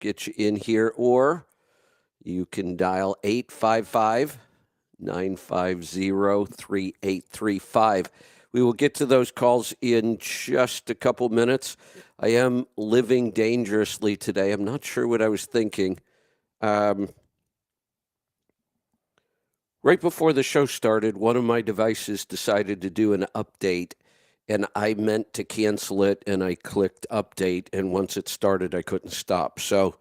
get you in here, or you can dial 855-950-3835. We will get to those calls in just a couple minutes. I am living dangerously today. I'm not sure what I was thinking. Right before the show started, one of my devices decided to do an update, and I meant to cancel it, and I clicked update, and once it started, I couldn't stop. So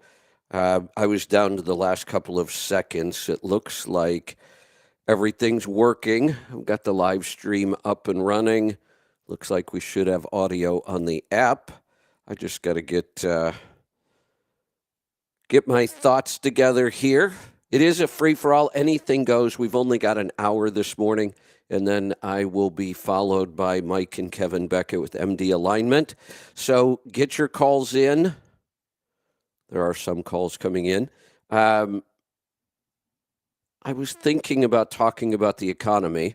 I was down to the last couple of seconds. It looks like everything's working. I've got the live stream up and running. Looks like we should have audio on the app. I just got to get my thoughts together here. It is a free-for-all. Anything goes. We've only got an hour this morning, and then I will be followed by Mike and Kevin Beckett with MD Alignment. So get your calls in. There are some calls coming in. I was thinking about talking about the economy.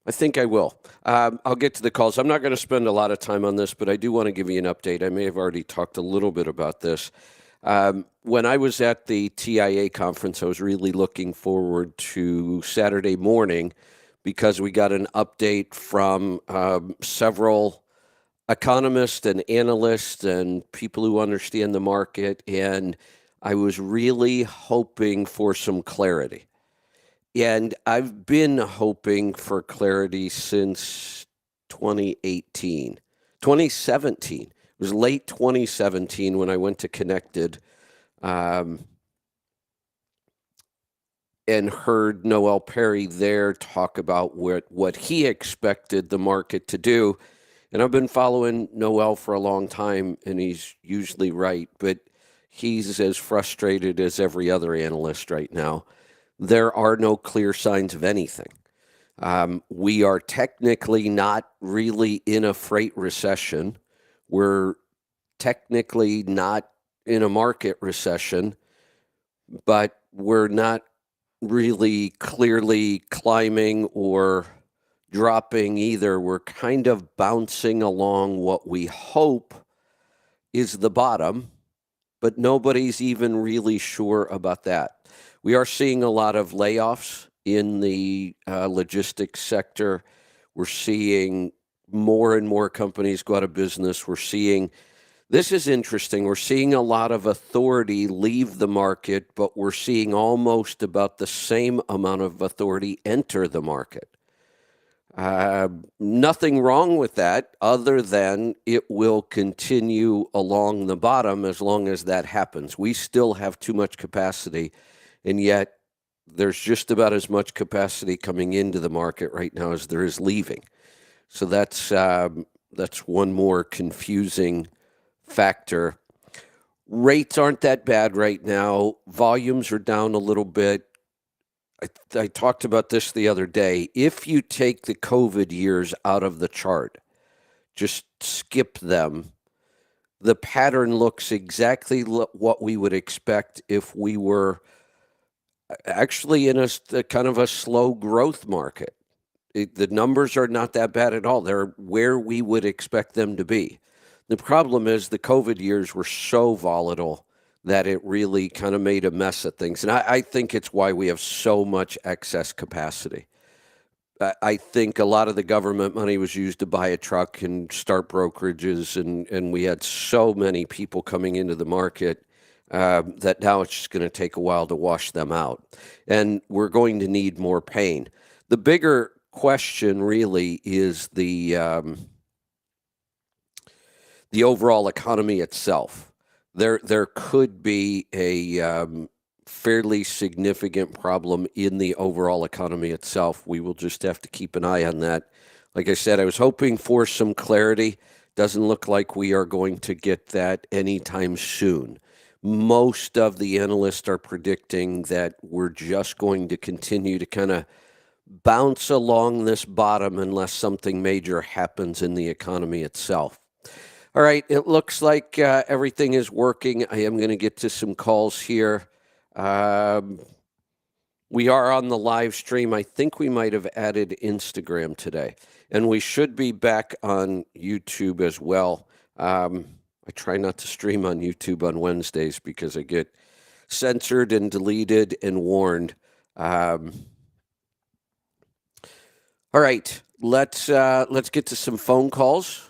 I think I will. I'll get to the calls. I'm not going to spend a lot of time on this, but I do want to give you an update. I may have already talked a little bit about this. When I was at the TIA conference, I was really looking forward to Saturday morning because we got an update from several economists and analysts and people who understand the market, and I was really hoping for some clarity. And I've been hoping for clarity since 2017. It was late 2017 when I went to Connected and heard Noel Perry there talk about what he expected the market to do. And I've been following Noel for a long time, and he's usually right, but he's as frustrated as every other analyst right now. There are no clear signs of anything. We are technically not really in a freight recession. We're technically not in a market recession, but we're not really clearly climbing or dropping either. We're kind of bouncing along what we hope is the bottom, but nobody's even really sure about that. We are seeing a lot of layoffs in the logistics sector. We're seeing more and more companies go out of business. This is interesting. We're seeing a lot of authority leave the market, but we're seeing almost about the same amount of authority enter the market. Nothing wrong with that other than it will continue along the bottom as long as that happens. We still have too much capacity, and yet there's just about as much capacity coming into the market right now as there is leaving. So that's one more confusing factor. Rates aren't that bad right now. Volumes are down a little bit. I talked about this the other day. If you take the COVID years out of the chart, just skip them, the pattern looks exactly what we would expect if we were actually in a kind of a slow growth market. The numbers are not that bad at all. They're where we would expect them to be. The problem is the COVID years were so volatile that it really kind of made a mess of things. And I think it's why we have so much excess capacity. I think a lot of the government money was used to buy a truck and start brokerages, and we had so many people coming into the market that now it's just going to take a while to wash them out. And we're going to need more pain. The bigger question really is the overall economy itself. There could be a fairly significant problem in the overall economy itself. We will just have to keep an eye on that. Like I said, I was hoping for some clarity. Doesn't look like we are going to get that anytime soon. Most of the analysts are predicting that we're just going to continue to kind of bounce along this bottom unless something major happens in the economy itself. All right, it looks like everything is working. I am going to get to some calls here. We are on the live stream. I think we might have added Instagram today, and we should be back on YouTube as well. I try not to stream on YouTube on Wednesdays because I get censored and deleted and warned. All right, let's get to some phone calls.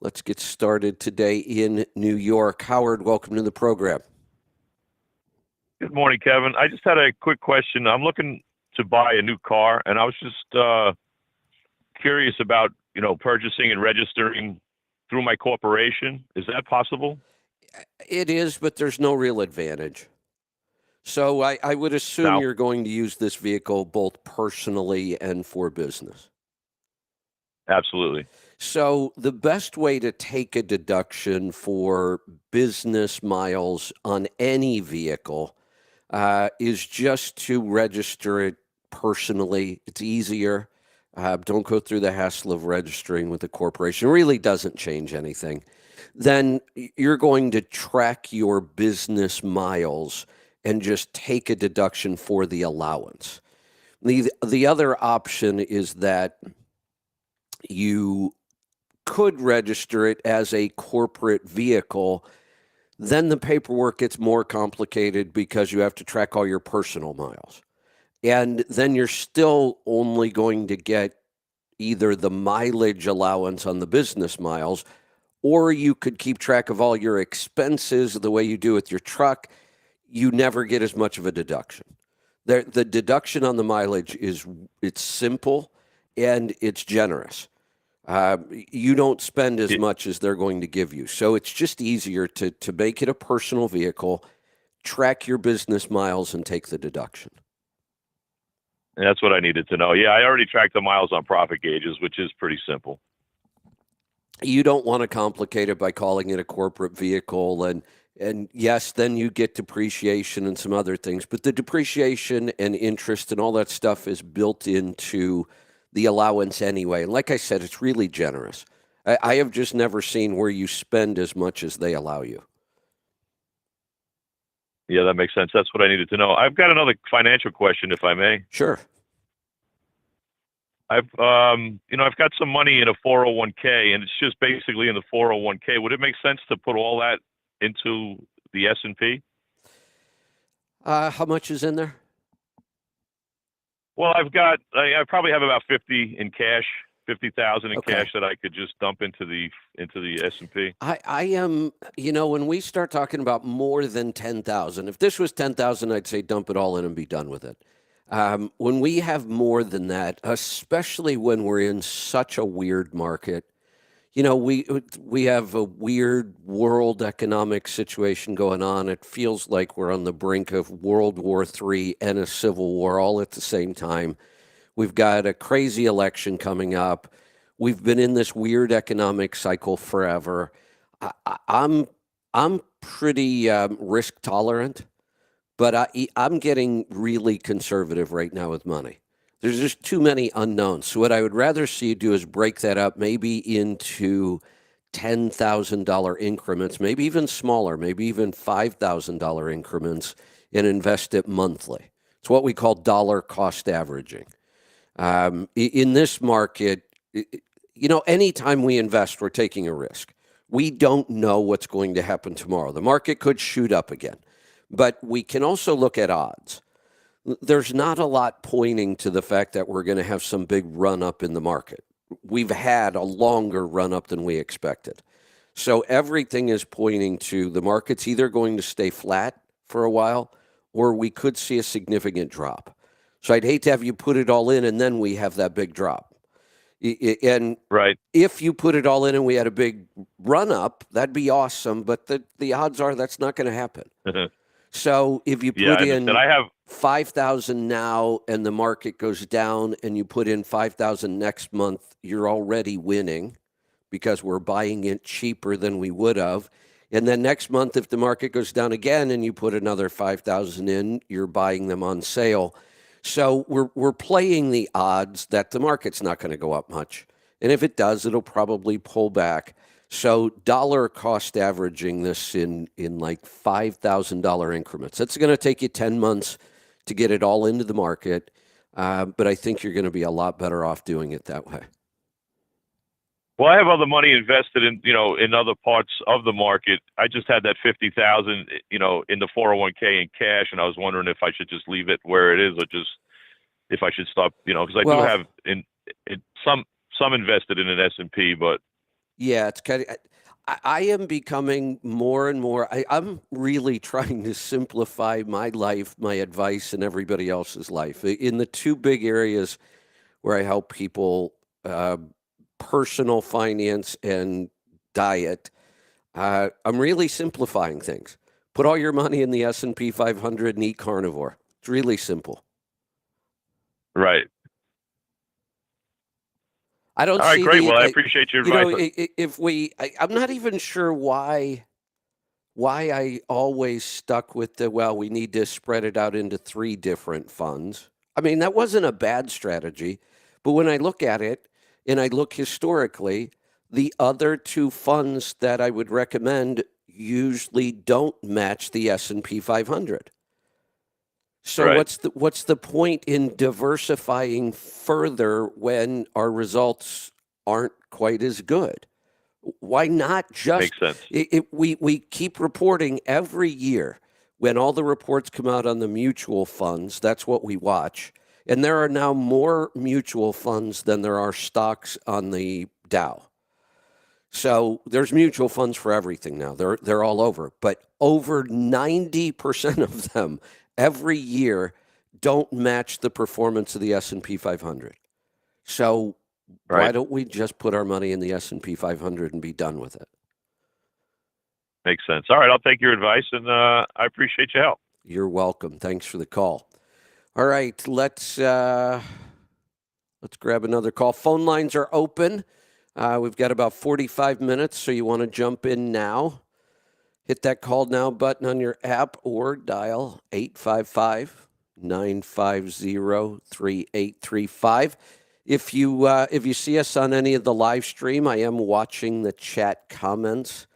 Let's get started today in New York. Howard, welcome to the program. Good morning, Kevin. I just had a quick question. I'm looking to buy a new car, and I was just curious about, purchasing and registering through my corporation. Is that possible? It is, but there's no real advantage. So I would assume No, you're going to use this vehicle both personally and for business. absolutely. So the best way to take a deduction for business miles on any vehicle is just to register it personally. It's easier. Don't go through the hassle of registering with the corporation. It really doesn't change anything. Then you're going to track your business miles and just take a deduction for the allowance. The other option is that you could register it as a corporate vehicle. Then the paperwork gets more complicated because you have to track all your personal miles. And then you're still only going to get either the mileage allowance on the business miles, or you could keep track of all your expenses the way you do with your truck. You never get as much of a deduction. The deduction on the mileage it's simple and it's generous. You don't spend as Y- much as they're going to give you. So it's just easier to make it a personal vehicle, track your business miles, and take the deduction. That's what I needed to know. Yeah, I already tracked the miles on profit gauges, which is pretty simple. You don't want to complicate it by calling it a corporate vehicle. And yes, then you get depreciation and some other things. But the depreciation and interest and all that stuff is built into the allowance anyway. And like I said, it's really generous. I have just never seen where you spend as much as they allow you. Yeah, that makes sense. That's what I needed to know. I've got another financial question, if I may. Sure. I've got some money in a 401k, and it's just basically in the 401k. Would it make sense to put all that into the S&P? How much is in there? Well, I probably have about 50 in cash, 50,000 in Okay. cash that I could just dump into the S&P. I am, when we start talking about more than 10,000, if this was 10,000, I'd say dump it all in and be done with it. When we have more than that, especially when we're in such a weird market, we have a weird world economic situation going on. It feels like we're on the brink of World War III and a civil war all at the same time. We've got a crazy election coming up. We've been in this weird economic cycle forever. I'm pretty risk tolerant, but I'm getting really conservative right now with money. There's just too many unknowns. So what I would rather see you do is break that up maybe into $10,000 increments, maybe even smaller, maybe even $5,000 increments, and invest it monthly. It's what we call dollar cost averaging. In this market, anytime we invest, we're taking a risk. We don't know what's going to happen tomorrow. The market could shoot up again, but we can also look at odds. There's not a lot pointing to the fact that we're going to have some big run up in the market. We've had a longer run up than we expected. So everything is pointing to the market's either going to stay flat for a while or we could see a significant drop. So I'd hate to have you put it all in and then we have that big drop. And Right. if you put it all in and we had a big run up, that'd be awesome. But the odds are that's not going to happen. So if you Yeah, put I in understand. I have 5,000 now and the market goes down and you put in 5,000 next month, you're already winning because we're buying it cheaper than we would have. And then next month, if the market goes down again and you put another 5,000 in, you're buying them on sale. So we're playing the odds that the market's not going to go up much. And if it does, it'll probably pull back. So dollar cost averaging this in like $5,000 increments. That's going to take you 10 months to get it all into the market. But I think you're going to be a lot better off doing it that way. Well, I have other money invested in, in other parts of the market. I just had that 50,000, in the 401k in cash, and I was wondering if I should just leave it where it is, or just if I should stop, because I do Well, have in some invested in an S&P, but yeah, it's kind of. I am becoming more and more. I'm really trying to simplify my life, my advice, and everybody else's life. In the two big areas where I help people, uh, personal finance and diet, I'm really simplifying things. Put all your money in the S&P 500 and eat carnivore. It's really simple. right. I don't All right, see great. the, Well, I appreciate your advice. if I'm not even sure why I always stuck with well, we need to spread it out into three different funds. I mean, that wasn't a bad strategy, but when I look at it and I look historically, the other two funds that I would recommend usually don't match the S&P 500. So Right. what's the point in diversifying further when our results aren't quite as good? Why not just Makes sense. we keep reporting every year when all the reports come out on the mutual funds, that's what we watch. And there are now more mutual funds than there are stocks on the Dow. So there's mutual funds for everything now. They're all over, but over 90% of them every year don't match the performance of the S&P 500. So why Right. don't we just put our money in the S&P 500 and be done with it? Makes sense. All right, I'll take your advice, and I appreciate your help. You're welcome. Thanks for the call. All right, let's grab another call. Phone lines are open. We've got about 45 minutes, so you want to jump in now. Hit that call now button on your app or dial 855 950 3835. If you see us on any of the live stream, I am watching the chat comments.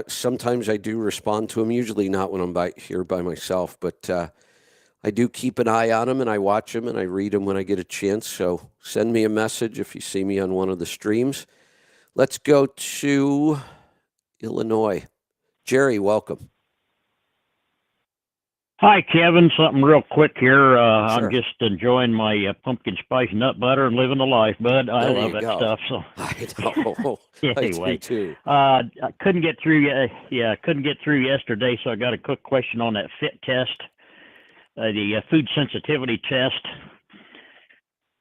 Sometimes I do respond to them, usually not when I'm here by myself, but I do keep an eye on them, and I watch them, and I read them when I get a chance. So send me a message if you see me on one of the streams. Let's go to Illinois. Jerry, welcome. Hi, Kevin. Something real quick here. I'm Sure. just enjoying my pumpkin spice nut butter and living the life, bud. I There love you that go. stuff. So I know. I do anyway, too. I couldn't get through. I couldn't get through yesterday, so I got a quick question on that fit test, the food sensitivity test.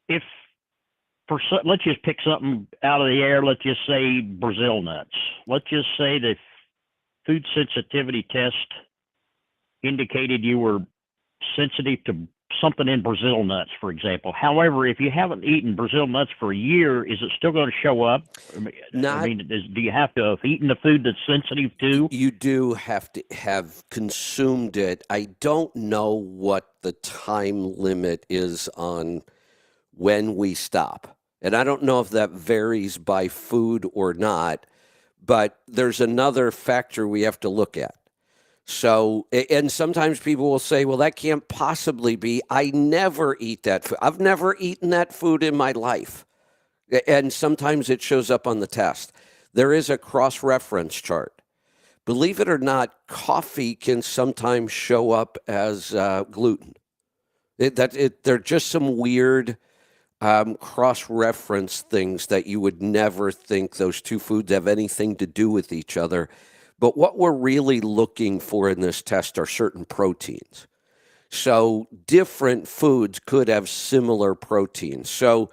If let's just pick something out of the air. Let's just say Brazil nuts. Let's just say the food sensitivity test indicated you were sensitive to something in Brazil nuts, for example. However, if you haven't eaten Brazil nuts for a year, is it still going to show up? Do you have to have eaten the food that's sensitive to? You do have to have consumed it. I don't know what the time limit is on when we stop. And I don't know if that varies by food or not, but there's another factor we have to look at. So, and sometimes people will say, well, that can't possibly be. I never eat that food. I've never eaten that food in my life. And sometimes it shows up on the test. There is a cross reference chart. Believe it or not, coffee can sometimes show up as gluten. They're just some weird cross reference things that you would never think those two foods have anything to do with each other. But what we're really looking for in this test are certain proteins. So different foods could have similar proteins. So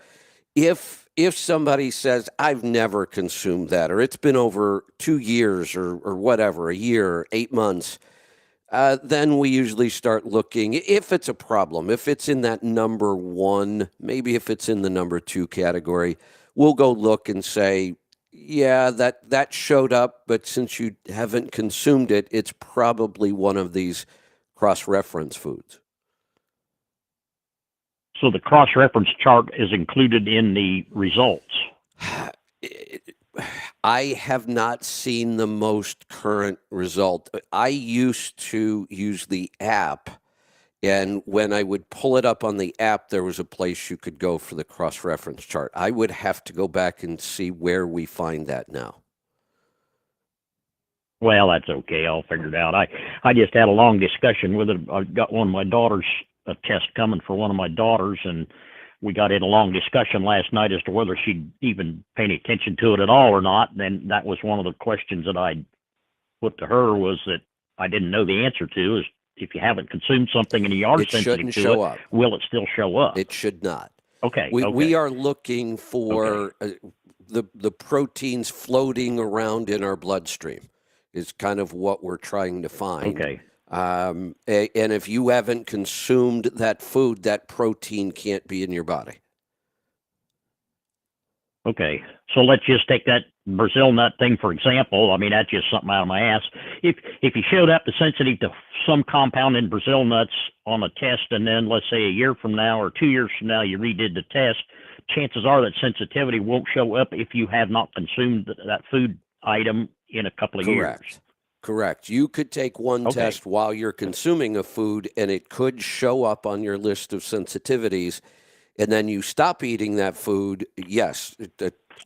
if somebody says, I've never consumed that, or it's been over 2 years or whatever, a year, 8 months, then we usually start looking, if it's a problem, if it's in that number one, maybe if it's in the number two category, we'll go look and say, yeah, that showed up, but since you haven't consumed it, it's probably one of these cross-reference foods. So the cross-reference chart is included in the results. I have not seen the most current result. I used to use the app, And when I would pull it up on the app, there was a place you could go for the cross-reference chart. I would have to go back and see where we find that now. Well, that's okay. I'll figure it out. I just had a long discussion with it. I've got one of my daughters, a test coming for one of my daughters, and we got in a long discussion last night as to whether she'd even pay any attention to it at all or not. And that was one of the questions that I put to her, was that I didn't know the answer to, is if you haven't consumed something and you are It sensitive shouldn't to show it, up. will it still show up? It should not. Okay. We are looking for the proteins floating around in our bloodstream is kind of what we're trying to find. Okay. And if you haven't consumed that food, that protein can't be in your body. Okay, so let's just take that Brazil nut thing for example. I mean, that's just something out of my ass. If you showed up as sensitive to some compound in Brazil nuts on a test, and then let's say a year from now or 2 years from now you redid the test, chances are that sensitivity won't show up if you have not consumed that food item in a couple of years. Correct. You could take one test while you're consuming a food, and it could show up on your list of sensitivities. And then you stop eating that food. Yes,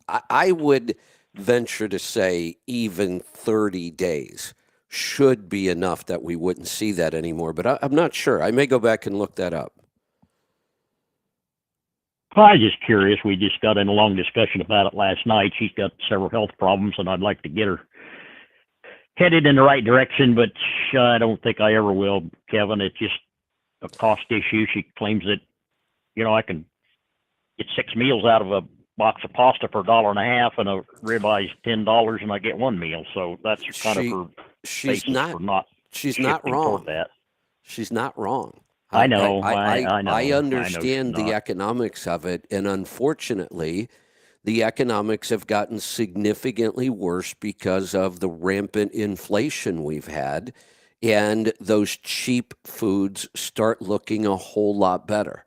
I would venture to say even 30 days should be enough that we wouldn't see that anymore. But I'm not sure. I may go back and look that up. Well, I was just curious. We just got in a long discussion about it last night. She's got several health problems, and I'd like to get her headed in the right direction, but I don't think I ever will, Kevin. It's just a cost issue. She claims that, I can get 6 meals out of a box of pasta for $1.50, and a ribeye is $10, and I get 1 meal. So that's kind of her basis for not. She's not wrong. That. She's not wrong. I know. I understand the economics of it, and unfortunately, the economics have gotten significantly worse because of the rampant inflation we've had, and those cheap foods start looking a whole lot better.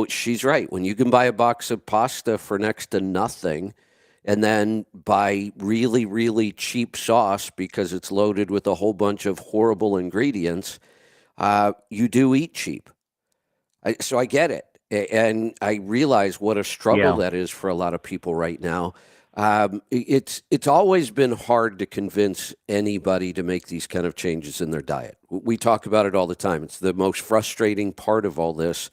She's right. When you can buy a box of pasta for next to nothing and then buy really, really cheap sauce because it's loaded with a whole bunch of horrible ingredients, you do eat cheap. So I get it. And I realize what a struggle that is for a lot of people right now. It's always been hard to convince anybody to make these kind of changes in their diet. We talk about it all the time. It's the most frustrating part of all this,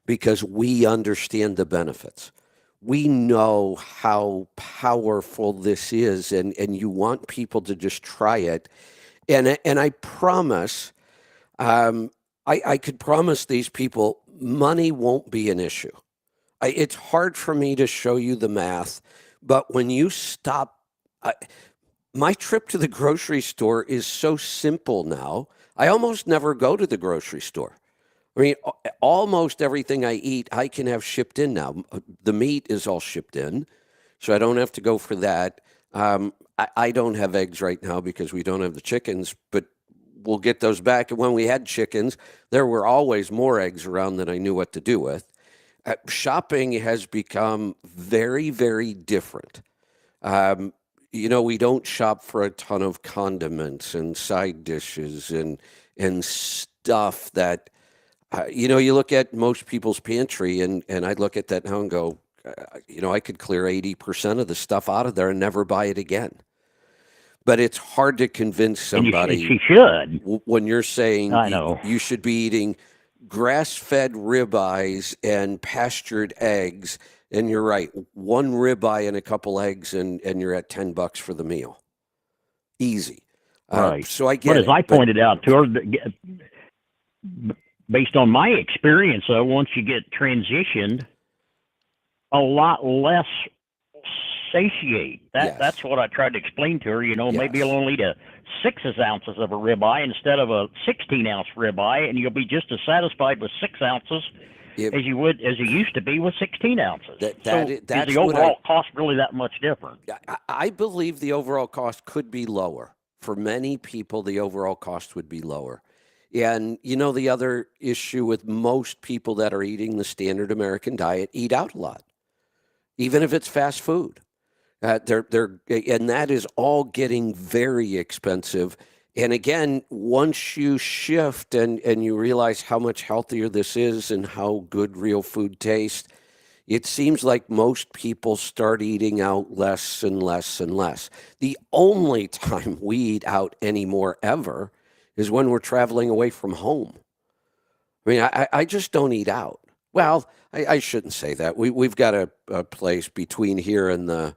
because we understand the benefits. We know how powerful this is, and you want people to just try it. And I promise, I could promise these people money won't be an issue. It's hard for me to show you the math, but when you stop, my trip to the grocery store is so simple now. I almost never go to the grocery store. I mean, almost everything I eat, I can have shipped in now. The meat is all shipped in, so I don't have to go for that. I don't have eggs right now because we don't have the chickens, but we'll get those back. And when we had chickens, there were always more eggs around than I knew what to do with. Shopping has become very, very different. We don't shop for a ton of condiments and side dishes and stuff that... you look at most people's pantry, and I look at that now and go, I could clear 80% of the stuff out of there and never buy it again. But it's hard to convince somebody. She should. When you're saying I know. You should be eating grass-fed ribeyes and pastured eggs, and you're right, 1 ribeye and a couple eggs, and you're at $10 for the meal. Easy. Right. So I get it. But as I pointed out to her, based on my experience, though, once you get transitioned, a lot less satiate. That's what I tried to explain to her. Maybe you'll only eat 6 ounces of a ribeye instead of a 16-ounce ribeye, and you'll be just as satisfied with 6 ounces as you used to be with 16 ounces. Is the overall cost really that much different? I believe the overall cost could be lower. For many people, the overall cost would be lower. And the other issue with most people that are eating the standard American diet eat out a lot, even if it's fast food. And that is all getting very expensive. And again, once you shift and you realize how much healthier this is and how good real food tastes, it seems like most people start eating out less and less and less. The only time we eat out anymore ever is when we're traveling away from home. I mean, I just don't eat out. Well, I shouldn't say that. We've got a place between here and the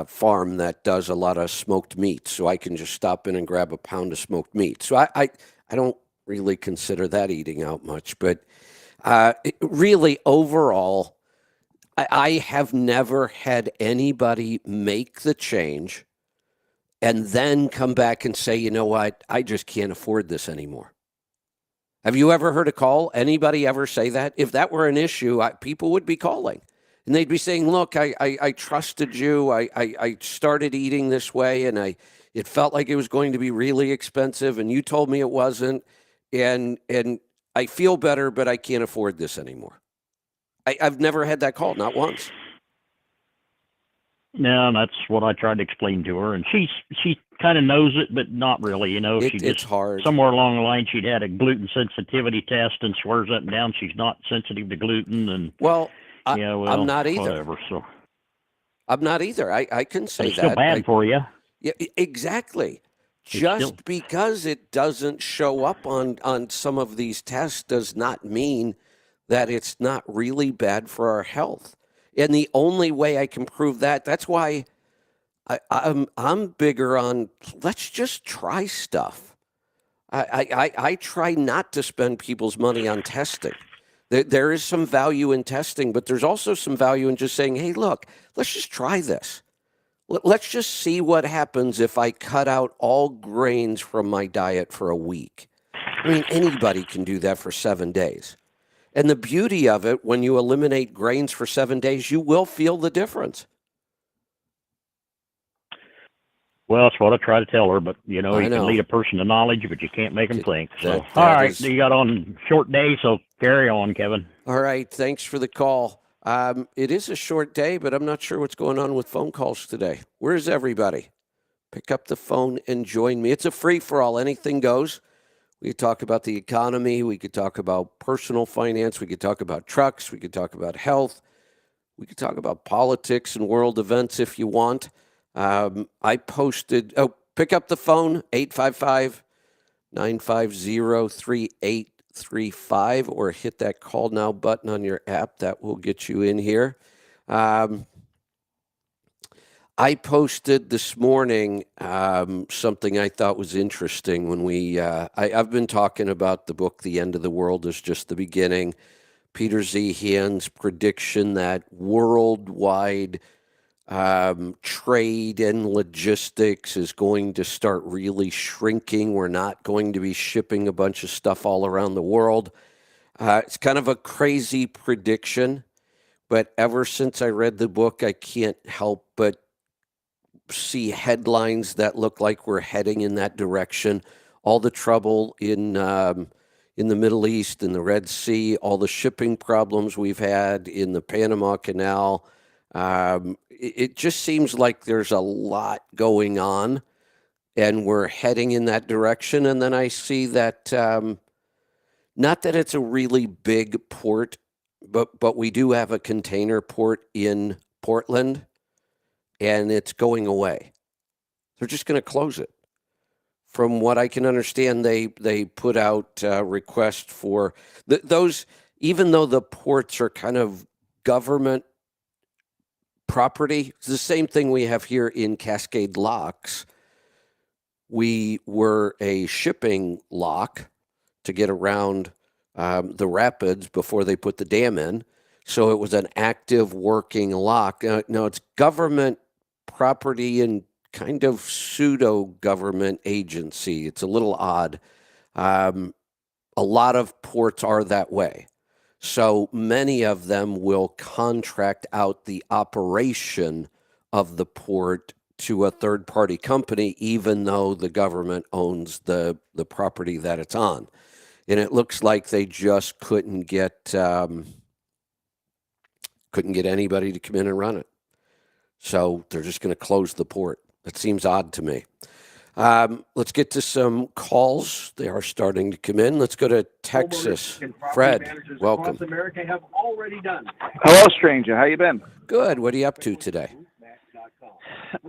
farm that does a lot of smoked meat, so I can just stop in and grab a pound of smoked meat. So I don't really consider that eating out much. But really, overall, I have never had anybody make the change and then come back and say, you know what, I just can't afford this anymore. Have you ever heard a call? Anybody ever say that? If that were an issue, people would be calling. And they'd be saying, look, I trusted you. I started eating this way, and it felt like it was going to be really expensive, and you told me it wasn't. And I feel better, but I can't afford this anymore. I've never had that call, not once. No, and that's what I tried to explain to her, and she kind of knows it, but not really. You know, It's hard. Somewhere along the line she'd had a gluten sensitivity test and swears up and down she's not sensitive to gluten, and Well, well, I'm not either. Whatever. So I'm not either. I can but say it's still that. bad for you. Yeah, exactly. It's Just still because it doesn't show up on some of these tests does not mean that it's not really bad for our health. And the only way I can prove that, that's why I'm bigger on let's just try stuff. I try not to spend people's money on testing. There is some value in testing, but there's also some value in just saying, hey, look, let's just try this. Let's just see what happens if I cut out all grains from my diet for a week. I mean, anybody can do that for 7 days. And the beauty of it, when you eliminate grains for 7 days, you will feel the difference. Well, that's what I try to tell her, but you I can know. lead a person to knowledge, but you can't make them think. So, That all right, is- you got on short day, so carry on, Kevin. All right, thanks for the call. It is a short day, but I'm not sure what's going on with phone calls today. Where's everybody? Pick up the phone and join me. It's a free-for-all. Anything goes. We could talk about the economy. We could talk about personal finance. We could talk about trucks. We could talk about health. We could talk about politics and world events if you want. I posted, pick up the phone, 855-950-3835, or hit that call now button on your app. That will get you in here. I posted this morning something I thought was interesting when I've been talking about the book, The End of the World is Just the Beginning. Peter Zeehan's prediction that worldwide trade and logistics is going to start really shrinking. We're not going to be shipping a bunch of stuff all around the world. It's kind of a crazy prediction, but ever since I read the book, I can't help but see headlines that look like we're heading in that direction. All the trouble in the Middle East, in the Red Sea, all the shipping problems we've had in the Panama Canal. It just seems like there's a lot going on, and we're heading in that direction. And then I see that, not that it's a really big port, but we do have a container port in Portland, and it's going away. They're just going to close it. From what I can understand, they put out requests for those, even though the ports are kind of government property. It's the same thing we have here in Cascade Locks. We were a shipping lock to get around the rapids before they put the dam in. So it was an active working lock. No, it's government property and kind of pseudo-government agency. It's a little odd. A lot of ports are that way. So many of them will contract out the operation of the port to a third-party company, even though the government owns the property that it's on. And it looks like they just couldn't get anybody to come in and run it. So they're just going to close the port. That seems odd to me. Let's get to some calls. They are starting to come in. Let's go to Texas. Fred, welcome. Hello, stranger. How you been? Good. What are you up to today?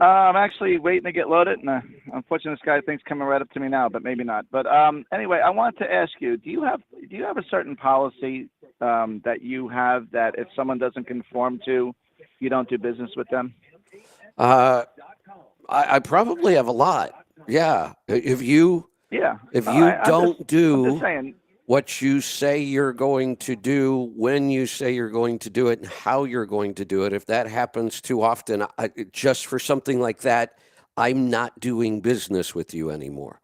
I'm actually waiting to get loaded, and unfortunately, this guy thinks coming right up to me now, but maybe not. But anyway, I wanted to ask you: do you have a certain policy that you have that if someone doesn't conform to, you don't do business with them? I probably have a lot. Yeah. If you don't do I'm just saying, what you say you're going to do, when you say you're going to do it, and how you're going to do it, if that happens too often, just for something like that, I'm not doing business with you anymore.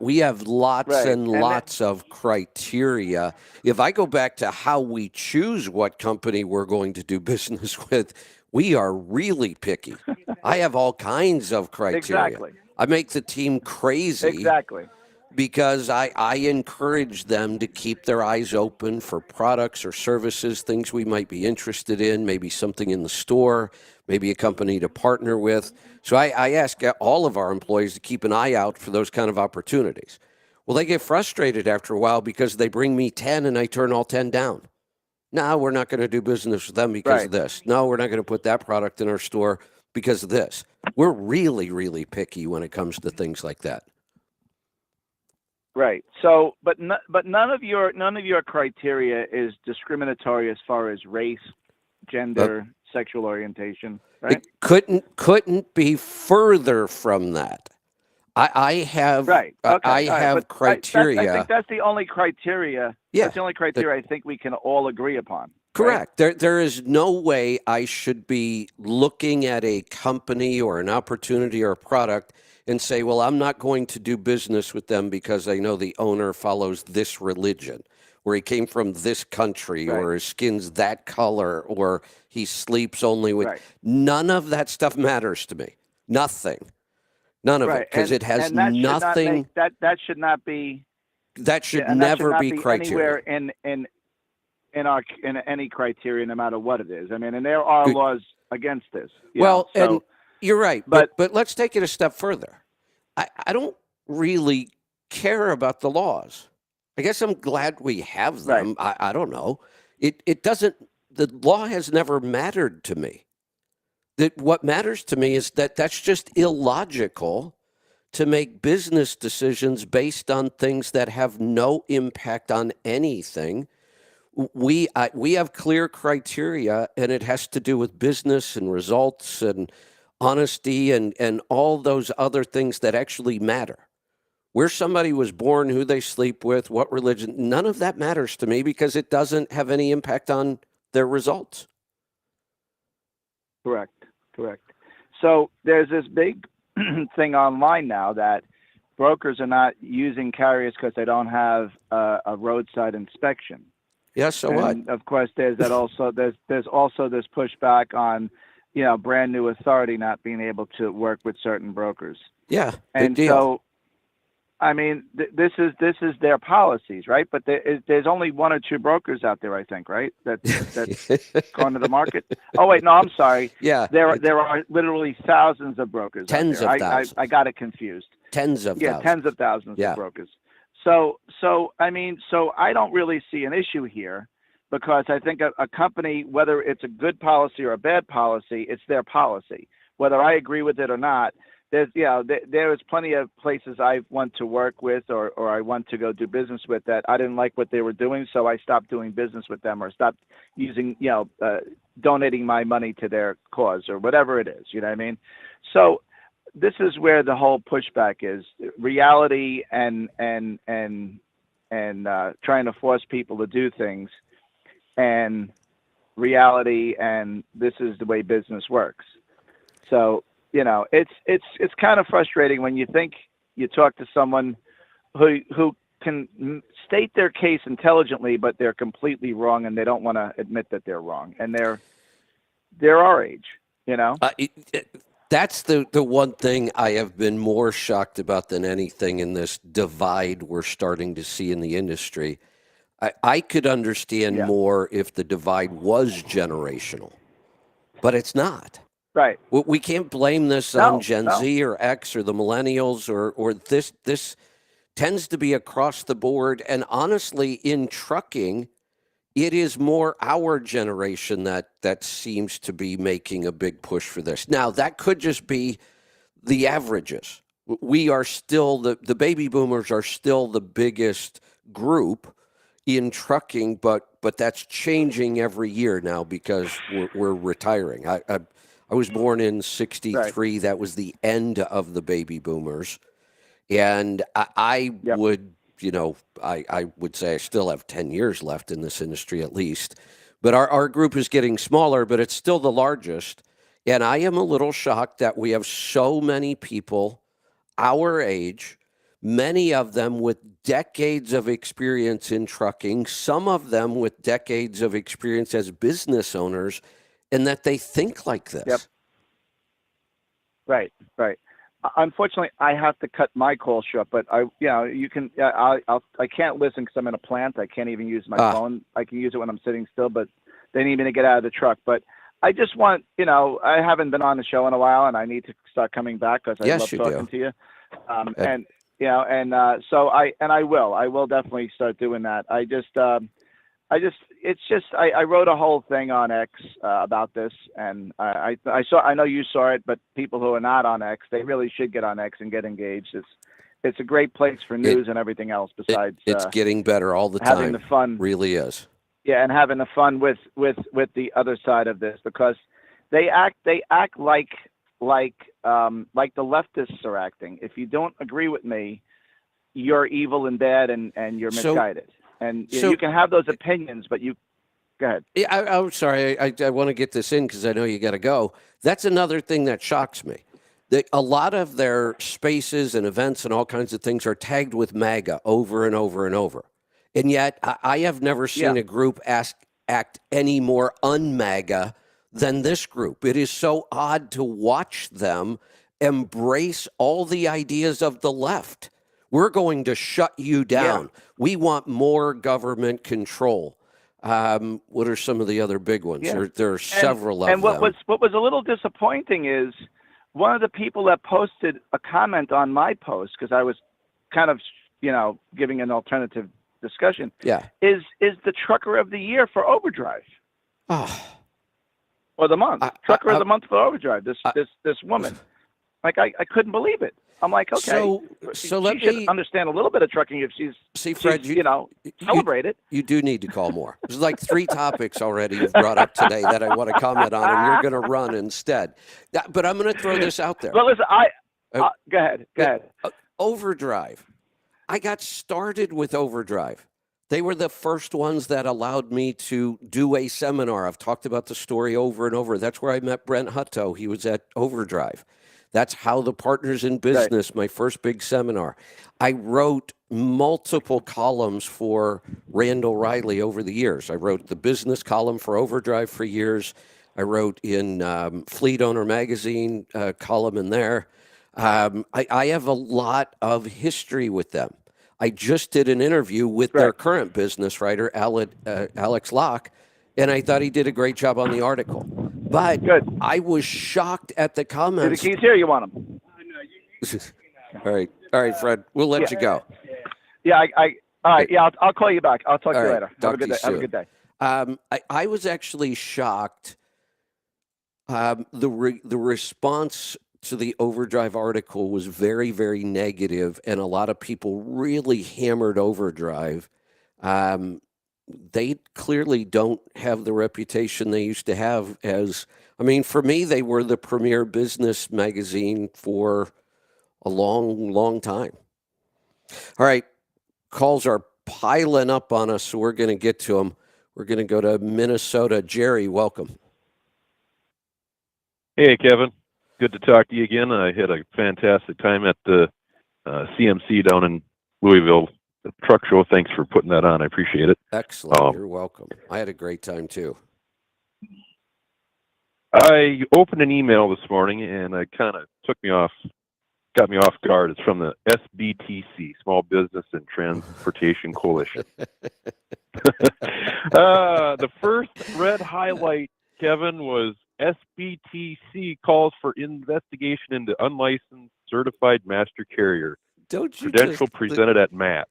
We have lots Right. and lots of criteria. If I go back to how we choose what company we're going to do business with, we are really picky. I have all kinds of criteria. Exactly. I make the team crazy. Exactly. Because I encourage them to keep their eyes open for products or services, things we might be interested in, maybe something in the store, maybe a company to partner with. So I ask all of our employees to keep an eye out for those kind of opportunities. Well, they get frustrated after a while because they bring me 10 and I turn all 10 down. No, we're not going to do business with them because of this. No, we're not going to put that product in our store because of this. We're really, really picky when it comes to things like that. Right. So, but none of your criteria is discriminatory as far as race, gender, sexual orientation. Right. It couldn't be further from that. I have right. Okay. I have But criteria. I think that's the only criteria. Yeah, that's the only criteria I think we can all agree upon. Correct. Right? There is no way I should be looking at a company or an opportunity or a product and say, well, I'm not going to do business with them because I know the owner follows this religion, or he came from this country, or his skin's that color, or he sleeps only with. None of that stuff matters to me. Nothing. None of it, because it has nothing. That should not be. That should never be criteria. Anywhere in any criteria, no matter what it is. I mean, and there are laws against this. And you're right, but let's take it a step further. I don't really care about the laws. I guess I'm glad we have them. I don't know. It doesn't. The law has never mattered to me. That what matters to me is that's just illogical to make business decisions based on things that have no impact on anything. We have clear criteria, and it has to do with business and results and honesty and all those other things that actually matter. Where somebody was born, who they sleep with, what religion, none of that matters to me because it doesn't have any impact on their results. Correct. So there's this big thing online now that brokers are not using carriers because they don't have a roadside inspection. Yeah, so what? Of course, there's also this pushback on, brand new authority not being able to work with certain brokers. Yeah, and big deal. So, I mean, this is their policies, right? But there's only one or two brokers out there, I think, right? That's going to the market. Oh wait, no, I'm sorry. Yeah, there are literally thousands of brokers. Tens out there. of thousands. I got it confused. Tens of thousands. Tens of thousands of brokers. So I don't really see an issue here because I think a company, whether it's a good policy or a bad policy, it's their policy. Whether I agree with it or not, there's plenty of places I want to work with or I want to go do business with that I didn't like what they were doing, so I stopped doing business with them or stopped using, donating my money to their cause or whatever it is. You know what I mean? So this is where the whole pushback is: reality and trying to force people to do things, and reality, and this is the way business works. So it's kind of frustrating when you think you talk to someone who can state their case intelligently, but they're completely wrong and they don't want to admit that they're wrong, and they're our age. That's the one thing I have been more shocked about than anything in this divide we're starting to see in the industry. I could understand more if the divide was generational, but it's not. Right. We can't blame this on Gen Z or X or the millennials or this. This tends to be across the board. And honestly, in trucking, it is more our generation that seems to be making a big push for this. Now, that could just be the averages. We are still the baby boomers are still the biggest group in trucking, but that's changing every year now because we're retiring. I was born in '63. Right. That was the end of the baby boomers, and I Yep. would, I would say I still have 10 years left in this industry at least. But our group is getting smaller, but it's still the largest. And I am a little shocked that we have so many people our age, many of them with decades of experience in trucking, some of them with decades of experience as business owners, and that they think like this. Yep. Right. Unfortunately, I have to cut my call short, but you can. I can't listen because I'm in a plant. I can't even use my phone. I can use it when I'm sitting still, but they need me to get out of the truck. But I just want, I haven't been on the show in a while, and I need to start coming back because I love talking to you. So I will definitely start doing that. I wrote a whole thing on X about this, and I know you saw it, but people who are not on X, they really should get on X and get engaged. It's a great place for news and everything else. Besides, it's getting better all the time. Having the fun, really is. Yeah, and having the fun with the other side of this, because they act like the leftists are acting. If you don't agree with me, you're evil and bad, and you're misguided. And you can have those opinions, but you go ahead. Yeah, I'm sorry. I want to get this in because I know you got to go. That's another thing that shocks me. A lot of their spaces and events and all kinds of things are tagged with MAGA over and over and over. And yet I have never seen a group act any more un-MAGA than this group. It is so odd to watch them embrace all the ideas of the left. We're going to shut you down. Yeah. We want more government control. What are some of the other big ones? Yeah. There are several of them. And what was a little disappointing is one of the people that posted a comment on my post, because I was kind of, giving an alternative discussion. Yeah. Is the trucker of the year for Overdrive? Oh. Or the month. Trucker of the month for Overdrive. This woman. Like I couldn't believe it. I'm like, okay, so she should understand a little bit of trucking if she's Fred, celebrate it. You do need to call more. There's like 3 topics already you've brought up today that I want to comment on, and you're going to run instead. But I'm going to throw this out there. Well, listen, go ahead. Overdrive. I got started with Overdrive. They were the first ones that allowed me to do a seminar. I've talked about the story over and over. That's where I met Brent Hutto. He was at Overdrive. That's how the Partners in Business, my first big seminar. I wrote multiple columns for Randall Riley over the years. I wrote the business column for Overdrive for years. I wrote in Fleet Owner Magazine column in there. I have a lot of history with them. I just did an interview with their current business writer, Alex Locke, and I thought he did a great job on the article. But I was shocked at the comments. He's here. You want him? All right, Fred. We'll let you go. Yeah, all right. Yeah, I'll call you back. I'll talk to you later. Have a good day. Have a good day. I was actually shocked. The response to the Overdrive article was very, very negative, and a lot of people really hammered Overdrive. They clearly don't have the reputation they used to have for me, they were the premier business magazine for a long, long time. All right. Calls are piling up on us, so we're going to get to them. We're going to go to Minnesota. Jerry, welcome. Hey, Kevin. Good to talk to you again. I had a fantastic time at the CMC down in Louisville. The truck show. Thanks for putting that on. I appreciate it. Excellent. You're welcome. I had a great time too. I opened an email this morning and it kind of got me off guard. It's from the SBTC, Small Business and Transportation Coalition. The first red highlight, Kevin, was SBTC calls for investigation into unlicensed certified master carrier. Don't you Credential just presented at MATS.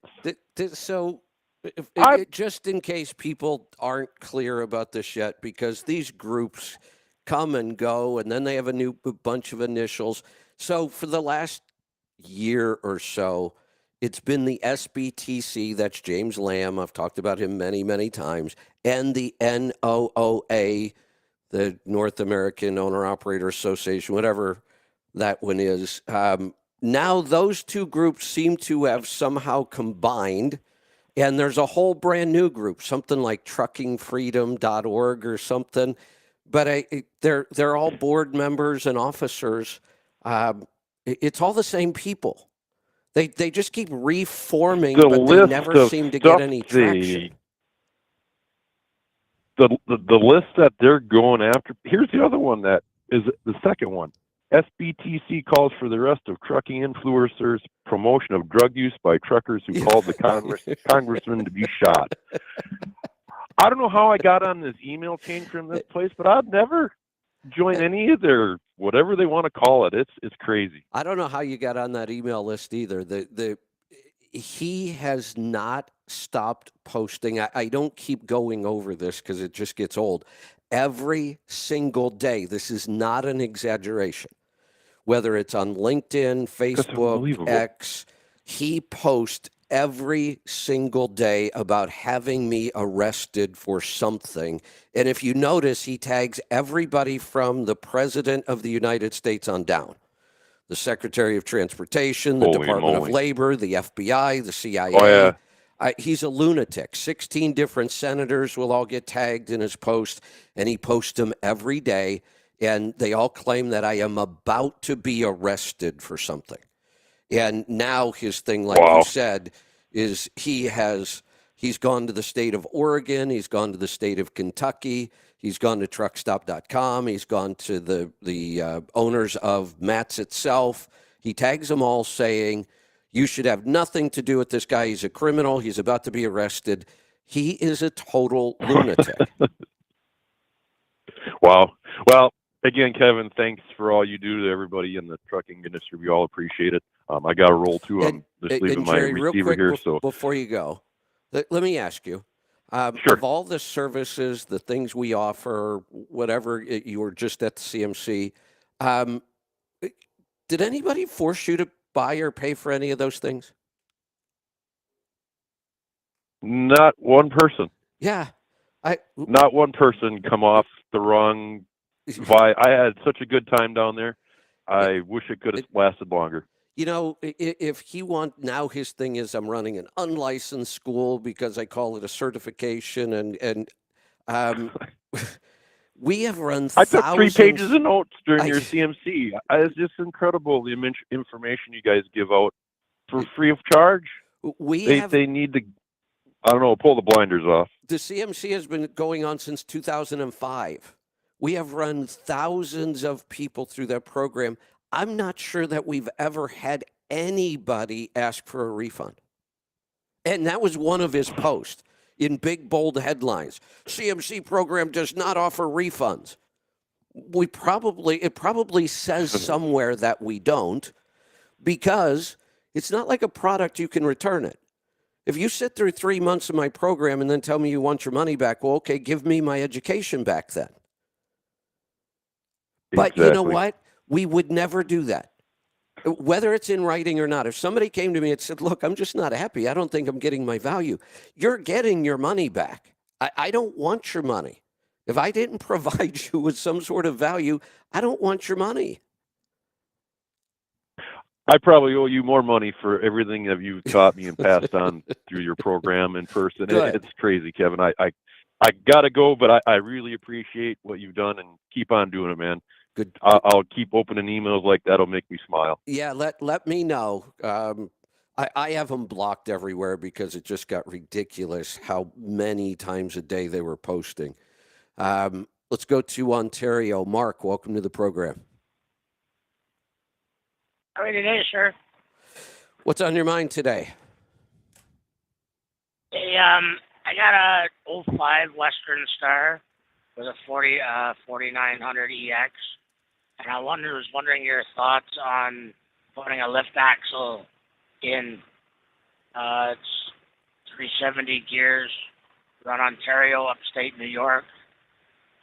so I- just in case people aren't clear about this yet, because these groups come and go, and then they have a bunch of initials. So for the last year or so, it's been the SBTC. That's James Lamb. I've talked about him many, many times, and the NOOA, the North American Owner Operator Association, whatever that one is. Now those two groups seem to have somehow combined, and there's a whole brand new group, something like truckingfreedom.org or something. But they're all board members and officers. It's all the same people. They just keep reforming, The but they list never of seem to get stuff any traction. the list that they're going after. Here's the other one that is the second one. SBTC calls for the arrest of trucking influencers, promotion of drug use by truckers who called the congressman to be shot. I don't know how I got on this email chain from this place, but I'd never join any of their whatever they want to call it. It's crazy. I don't know how you got on that email list either. He has not stopped posting. I don't keep going over this because it just gets old. Every single day, this is not an exaggeration. Whether it's on LinkedIn, Facebook, X, he posts every single day about having me arrested for something. And if you notice, he tags everybody from the President of the United States on down. The Secretary of Transportation, the Department of Labor, the FBI, the CIA. Oh, yeah. He's a lunatic. 16 different senators will all get tagged in his post, and he posts them every day. And they all claim that I am about to be arrested for something. And now his thing, like you said, is he's gone to the state of Oregon. He's gone to the state of Kentucky. He's gone to truckstop.com. He's gone to the owners of MATS itself. He tags them all saying, you should have nothing to do with this guy. He's a criminal. He's about to be arrested. He is a total lunatic. Wow. Well, again, Kevin, thanks for all you do to everybody in the trucking industry. We all appreciate it. I got to roll too. I'm just leaving my Jerry, receiver real quick, here. Before you go, let me ask you, Sure. of all the services, the things we offer, whatever, you were just at the CMC, did anybody force you to buy or pay for any of those things? Not one person. Yeah. Not one person come off the wrong vibe. I had such a good time down there. I wish it could have lasted longer. You know, if he now his thing is I'm running an unlicensed school because I call it a certification, and we have run I thousands. took 3 pages of notes during your CMC. It's just incredible the information you guys give out for free of charge. They need to, I don't know, pull the blinders off. The CMC has been going on since 2005. We have run thousands of people through that program. I'm not sure that we've ever had anybody ask for a refund. And that was one of his posts in big, bold headlines. CMC program does not offer refunds. It probably says somewhere that we don't, because it's not like a product you can return it. If you sit through 3 months of my program and then tell me you want your money back, well, okay, give me my education back then. But you know what? We would never do that, whether it's in writing or not. If somebody came to me and said, look, I'm just not happy, I don't think I'm getting my value, you're getting your money back. I don't want your money. If I didn't provide you with some sort of value, I don't want your money. I probably owe you more money for everything that you've taught me and passed on through your program in person. It's crazy, Kevin. I got to go, but I really appreciate what you've done, and keep on doing it, man. Good. I'll keep opening emails like that. It'll make me smile. Yeah, let me know. I have them blocked everywhere because it just got ridiculous how many times a day they were posting. Let's go to Ontario. Mark, welcome to the program. How are you today, sir? What's on your mind today? Hey, I got a 05 Western Star. with a 4900 EX, and I was wondering your thoughts on putting a lift axle in. It's 370 gears, run Ontario, upstate New York,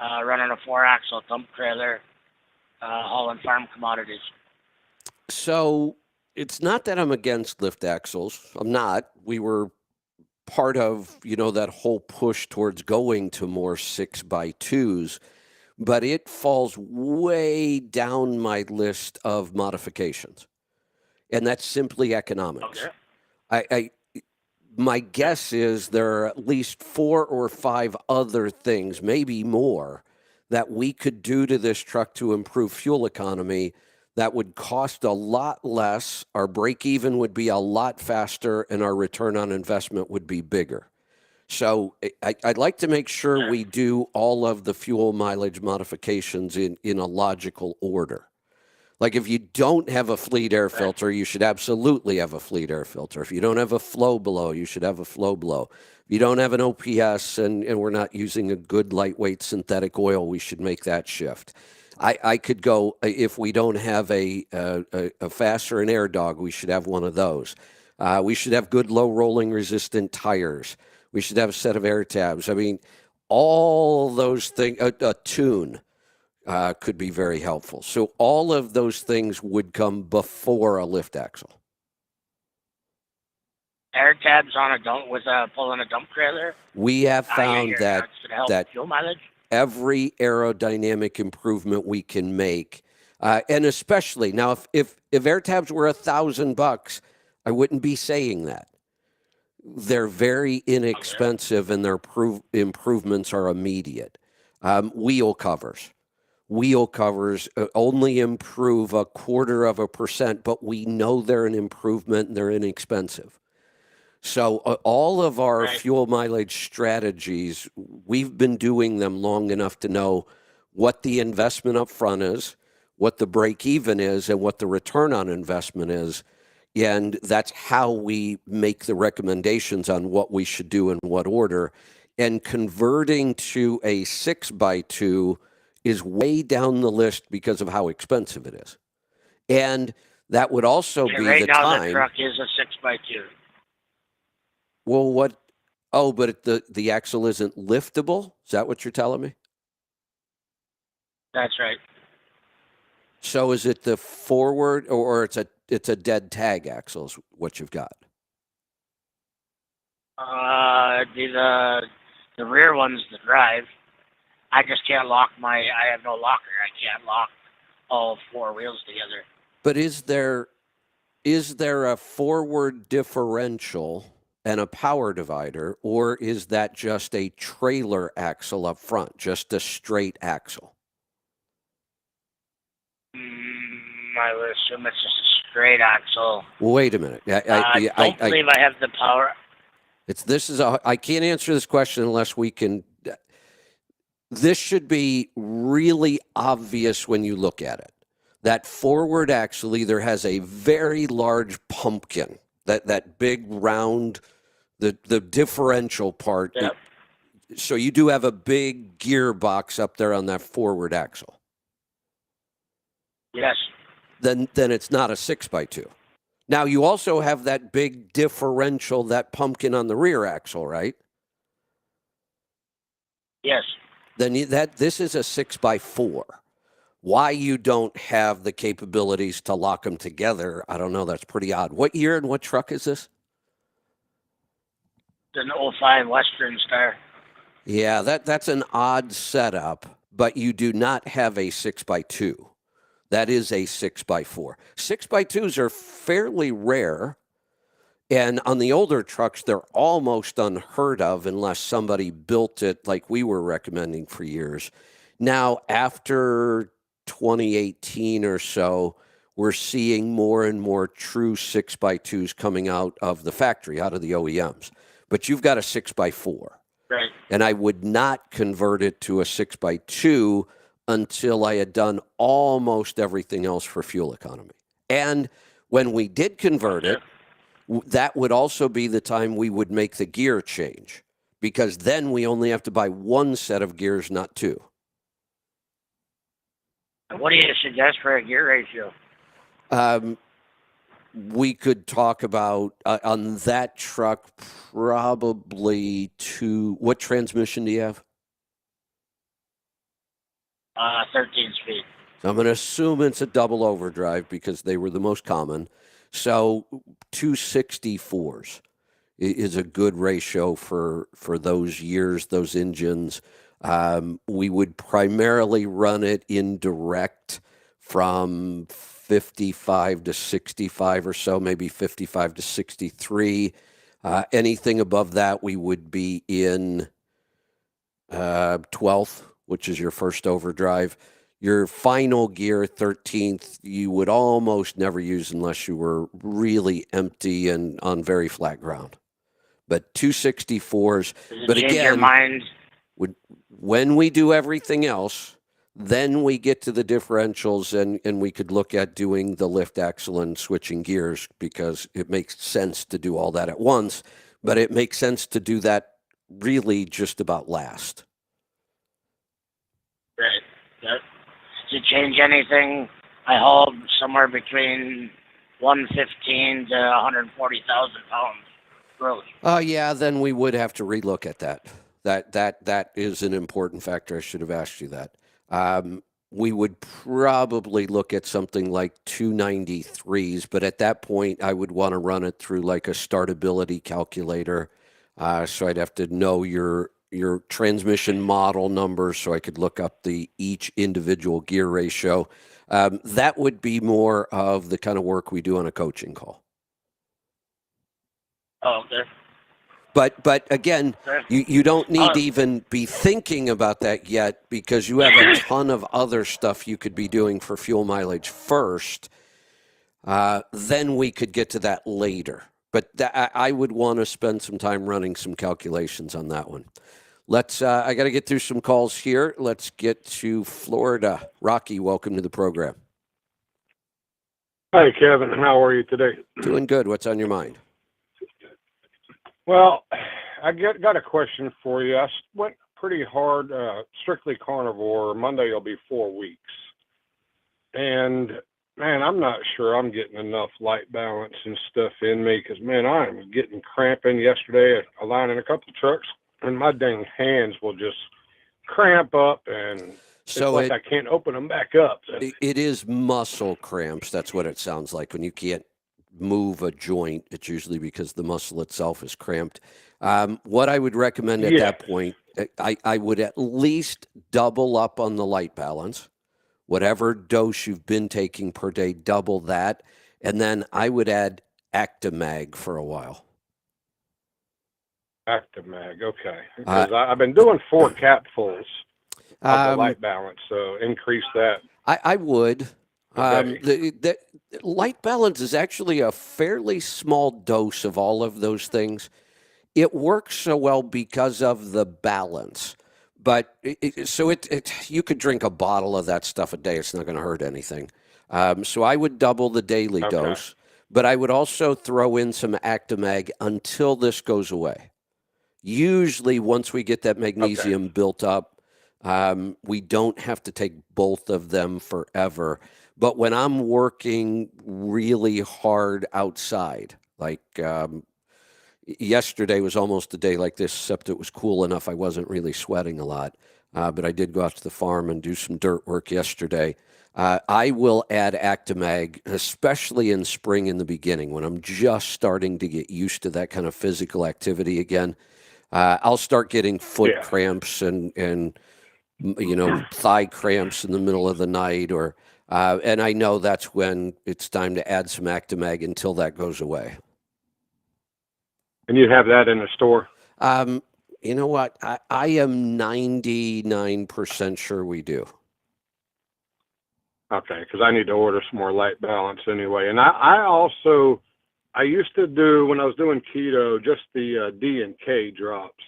running a 4-axle dump trailer, hauling farm commodities. So it's not that I'm against lift axles. I'm not. We were part of, that whole push towards going to more 6x2s, but it falls way down my list of modifications. And that's simply economics. Okay. My guess is there are at least 4 or 5 other things, maybe more, that we could do to this truck to improve fuel economy that would cost a lot less, our break even would be a lot faster, and our return on investment would be bigger. So I'd like to make sure we do all of the fuel mileage modifications in a logical order. Like if you don't have a fleet air filter, you should absolutely have a fleet air filter. If you don't have a flow blow, you should have a flow blow. If you don't have an OPS and we're not using a good lightweight synthetic oil, we should make that shift. I could go, if we don't have a faster and air dog, we should have one of those. We should have good low rolling resistant tires. We should have a set of air tabs. I mean, all those things, a tune could be very helpful. So all of those things would come before a lift axle. Air tabs on a dump with pulling a dump trailer. We have found that fuel mileage. Every aerodynamic improvement we can make, and especially now, if air tabs were $1,000, I wouldn't be saying that. They're very inexpensive, and their improvements are immediate. Wheel covers only improve 0.25%, but we know they're an improvement and they're inexpensive. So all of our fuel mileage strategies, we've been doing them long enough to know what the investment up front is, what the break even is, and what the return on investment is. And that's how we make the recommendations on what we should do in what order. And converting to a 6x2 is way down the list because of how expensive it is. And that would also be right the now time. The truck is a 6x2. Well, what? Oh, but the axle isn't liftable? Is that what you're telling me? That's right. So is it the forward, or it's a dead tag axle is what you've got? The rear one's the drive. I just can't lock I have no locker. I can't lock all 4 wheels together. But is there a forward differential and a power divider, or is that just a trailer axle up front, just a straight axle? I would assume it's just a straight axle. Wait a minute. I don't believe I have the power. I can't answer this question unless we can. This should be really obvious when you look at it. That forward axle either has a very large pumpkin, that big round, the differential part. Yep. So you do have a big gearbox up there on that forward axle. Yes. Then it's not a 6x2. Now you also have that big differential, that pumpkin on the rear axle, right? Yes. Then this is a 6x4. Why you don't have the capabilities to lock them together, I don't know. That's pretty odd. What year and what truck is this? It's an 05 Western Star. Yeah, that's an odd setup, but you do not have a 6x2. That is a 6x4. 6x2s are fairly rare, and on the older trucks, they're almost unheard of unless somebody built it like we were recommending for years. Now, after 2018 or so, we're seeing more and more true 6x2s coming out of the factory, out of the OEMs. But you've got a 6x4. Right. And I would not convert it to a 6x2 until I had done almost everything else for fuel economy. And when we did convert it, that would also be the time we would make the gear change, because then we only have to buy one set of gears, not two. What do you suggest for a gear ratio? We could talk about on that truck probably two. What transmission do you have? 13 speed. So I'm going to assume it's a double overdrive because they were the most common. So 264s is a good ratio for those years, those engines. We would primarily run it in direct from 55 to 65 or so, maybe 55 to 63. Anything above that, we would be in 12th, which is your first overdrive. Your final gear, 13th, you would almost never use unless you were really empty and on very flat ground. But 264s, but Change your again, mind. when we do everything else, then we get to the differentials and we could look at doing the lift axle and switching gears because it makes sense to do all that at once, but it makes sense to do that really just about last. Right. Yep. To change anything, I hauled somewhere between 115 to 140,000 pounds gross. Yeah, then we would have to relook at that. That is an important factor. I should have asked you that. We would probably look at something like 293s, but at that point, I would want to run it through like a startability calculator. So I'd have to know your transmission model number so I could look up each individual gear ratio. That would be more of the kind of work we do on a coaching call. Oh, okay. But again, you don't need to even be thinking about that yet because you have a ton of other stuff you could be doing for fuel mileage first. Then we could get to that later. But I would want to spend some time running some calculations on that one. I got to get through some calls here. Let's get to Florida. Rocky, welcome to the program. Hi, Kevin. How are you today? Doing good. What's on your mind? Well, I got a question for you. I went pretty hard, strictly carnivore. Monday will be 4 weeks. And, man, I'm not sure I'm getting enough light balance and stuff in me because, man, I am getting cramping. Yesterday, I lined in a couple of trucks, and my dang hands will just cramp up, and it's like I can't open them back up. It is muscle cramps. That's what it sounds like when you can't move a joint. It's usually because the muscle itself is cramped. What I would recommend at that point, I would at least double up on the light balance. Whatever dose you've been taking per day, double that. And then I would add Actimag for a while. Actimag, okay. Because I've been doing 4 capfuls of the light balance, so increase that. I would. Okay. The light balance is actually a fairly small dose of all of those things. It works so well because of the balance. But you could drink a bottle of that stuff a day. It's not going to hurt anything. So I would double the daily dose, but I would also throw in some Actimag until this goes away. Usually once we get that magnesium built up, we don't have to take both of them forever. But when I'm working really hard outside, like yesterday was almost a day like this, except it was cool enough I wasn't really sweating a lot. But I did go out to the farm and do some dirt work yesterday. I will add Actimag, especially in spring in the beginning when I'm just starting to get used to that kind of physical activity again. I'll start getting foot cramps and thigh cramps in the middle of the night, and I know that's when it's time to add some Actimag until that goes away. And you have that in the store? You know what? I am 99% sure we do. Okay, because I need to order some more light balance anyway. And I used to do, when I was doing keto, just the D and K drops.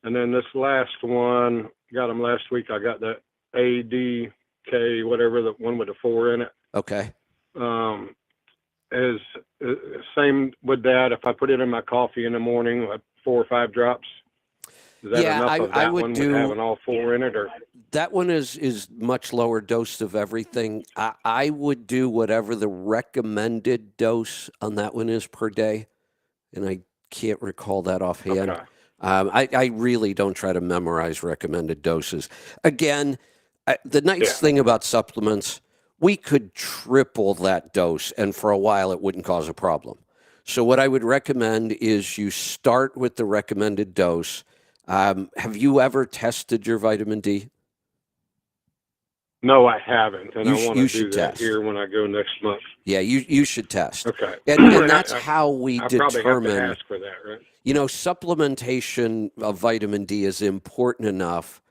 And then this last one, got them last week, I got that ADK, whatever, the one with the 4 in it. Okay. Is same with that. If I put it in my coffee in the morning, like 4 or 5 drops. Is that Yeah, enough of I that would one do. with having all four in it, or? That one is much lower dose of everything. I would do whatever the recommended dose on that one is per day, and I can't recall that offhand. Okay. I really don't try to memorize recommended doses. Again, the nice Yeah. thing about supplements, we could triple that dose, and for a while it wouldn't cause a problem. So what I would recommend is you start with the recommended dose. Have you ever tested your vitamin D? No, I haven't, and You I sh- want you to should do that test. here when I go next month. Yeah, you should test. Okay. And that's how we I probably have to determine, ask for that, right? supplementation of vitamin D is important enough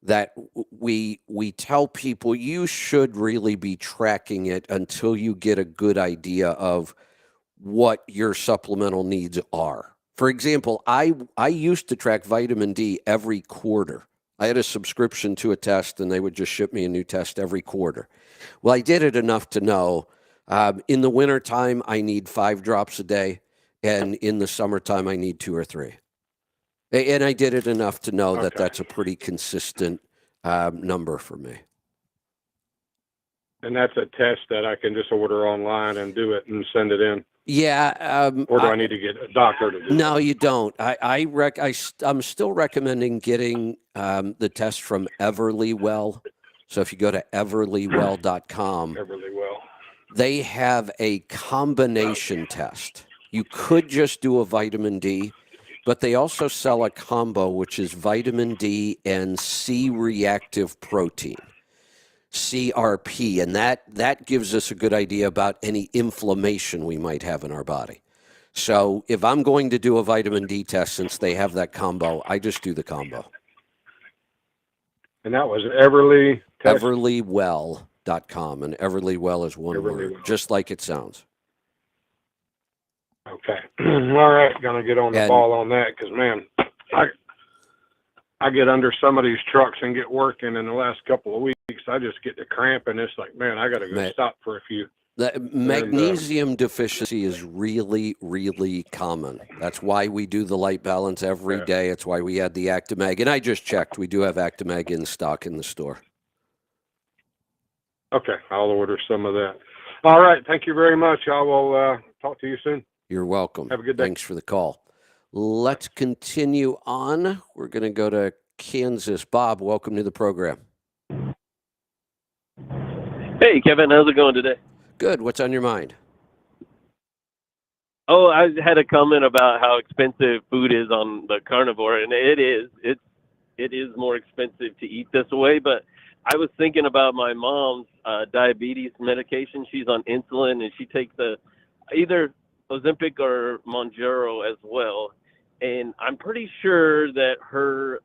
that we tell people you should really be tracking it until you get a good idea of what your supplemental needs are. For example, I used to track vitamin D every quarter. I had a subscription to a test, and they would just ship me a new test every quarter. Well, I did it enough to know in the wintertime, I need 5 drops a day, and in the summertime, I need 2 or 3. And I did it enough to know that Okay. that's a pretty consistent number for me. And that's a test that I can just order online and do it and send it in, Yeah. or do I need to get a doctor to do it? No, you don't. I'm still recommending getting the test from Everlywell. So if you go to everlywell.com, Everly well. they have a combination test. You could just do a vitamin D, but they also sell a combo, which is vitamin D and C-reactive protein, CRP, and that gives us a good idea about any inflammation we might have in our body. So if I'm going to do a vitamin D test, since they have that combo, I just do the combo. And that was Everly test. Everlywell.com, and Everlywell is one word, Everlywell. just like it sounds. Okay. All right. Gonna get on the And- ball on that, because man, I get under some of these trucks and get working in the last couple of weeks. I just get the cramp, and it's like, man, I gotta go stop for a few. The magnesium deficiency is really, really common. That's why we do the light balance every day. It's why we add the Actimag. And I just checked. We do have Actimag in stock in the store. Okay. I'll order some of that. All right. Thank you very much. I will talk to you soon. You're welcome. Have a good day. Thanks for the call. Let's continue on. We're going to go to Kansas. Bob, welcome to the program. Hey, Kevin, how's it going today? Good. What's on your mind? Oh, I had a comment about how expensive food is on the carnivore, and it is. It is more expensive to eat this way, but I was thinking about my mom's diabetes medication. She's on insulin, and she takes either Ozempic or Mounjaro as well. And I'm pretty sure that her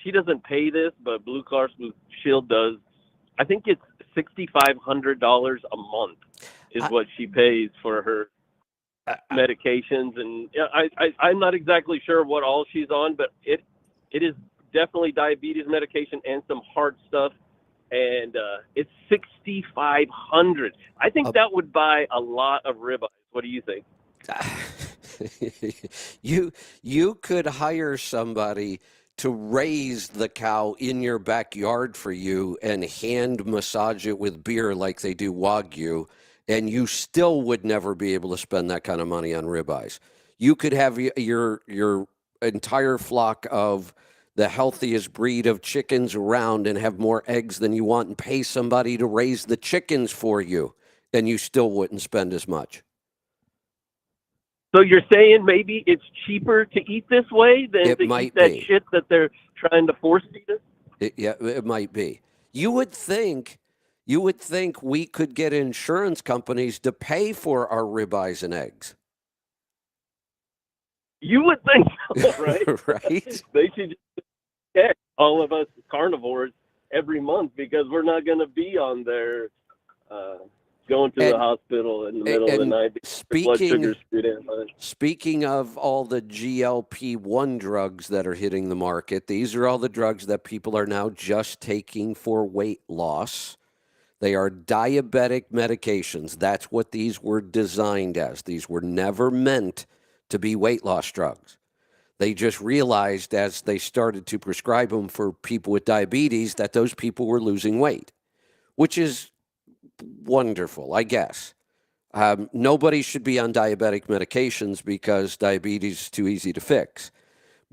she doesn't pay this, but Blue Cross Blue Shield does. I think it's $6,500 a month is what she pays for her medications. And I'm not exactly sure what all she's on, but it is definitely diabetes medication and some heart stuff. And it's $6,500. I think that would buy a lot of ribeyes. What do you think? You could hire somebody to raise the cow in your backyard for you and hand massage it with beer like they do Wagyu, and you still would never be able to spend that kind of money on ribeyes. You could have your entire flock of the healthiest breed of chickens around and have more eggs than you want and pay somebody to raise the chickens for you, and you still wouldn't spend as much. So you're saying maybe it's cheaper to eat this way than It to might eat that be. shit that they're trying to force feed us? It might be. You would think we could get insurance companies to pay for our ribeyes and eggs. You would think so, right? Right? They should just check all of us carnivores every month, because we're not going to be on there going to the hospital in the middle of the night because blood sugar's screwed in. Speaking of all the GLP-1 drugs that are hitting the market, these are all the drugs that people are now just taking for weight loss. They are diabetic medications. That's what these were designed as. These were never meant to be weight loss drugs. They just realized as they started to prescribe them for people with diabetes that those people were losing weight, which is wonderful, I guess. Nobody should be on diabetic medications because diabetes is too easy to fix,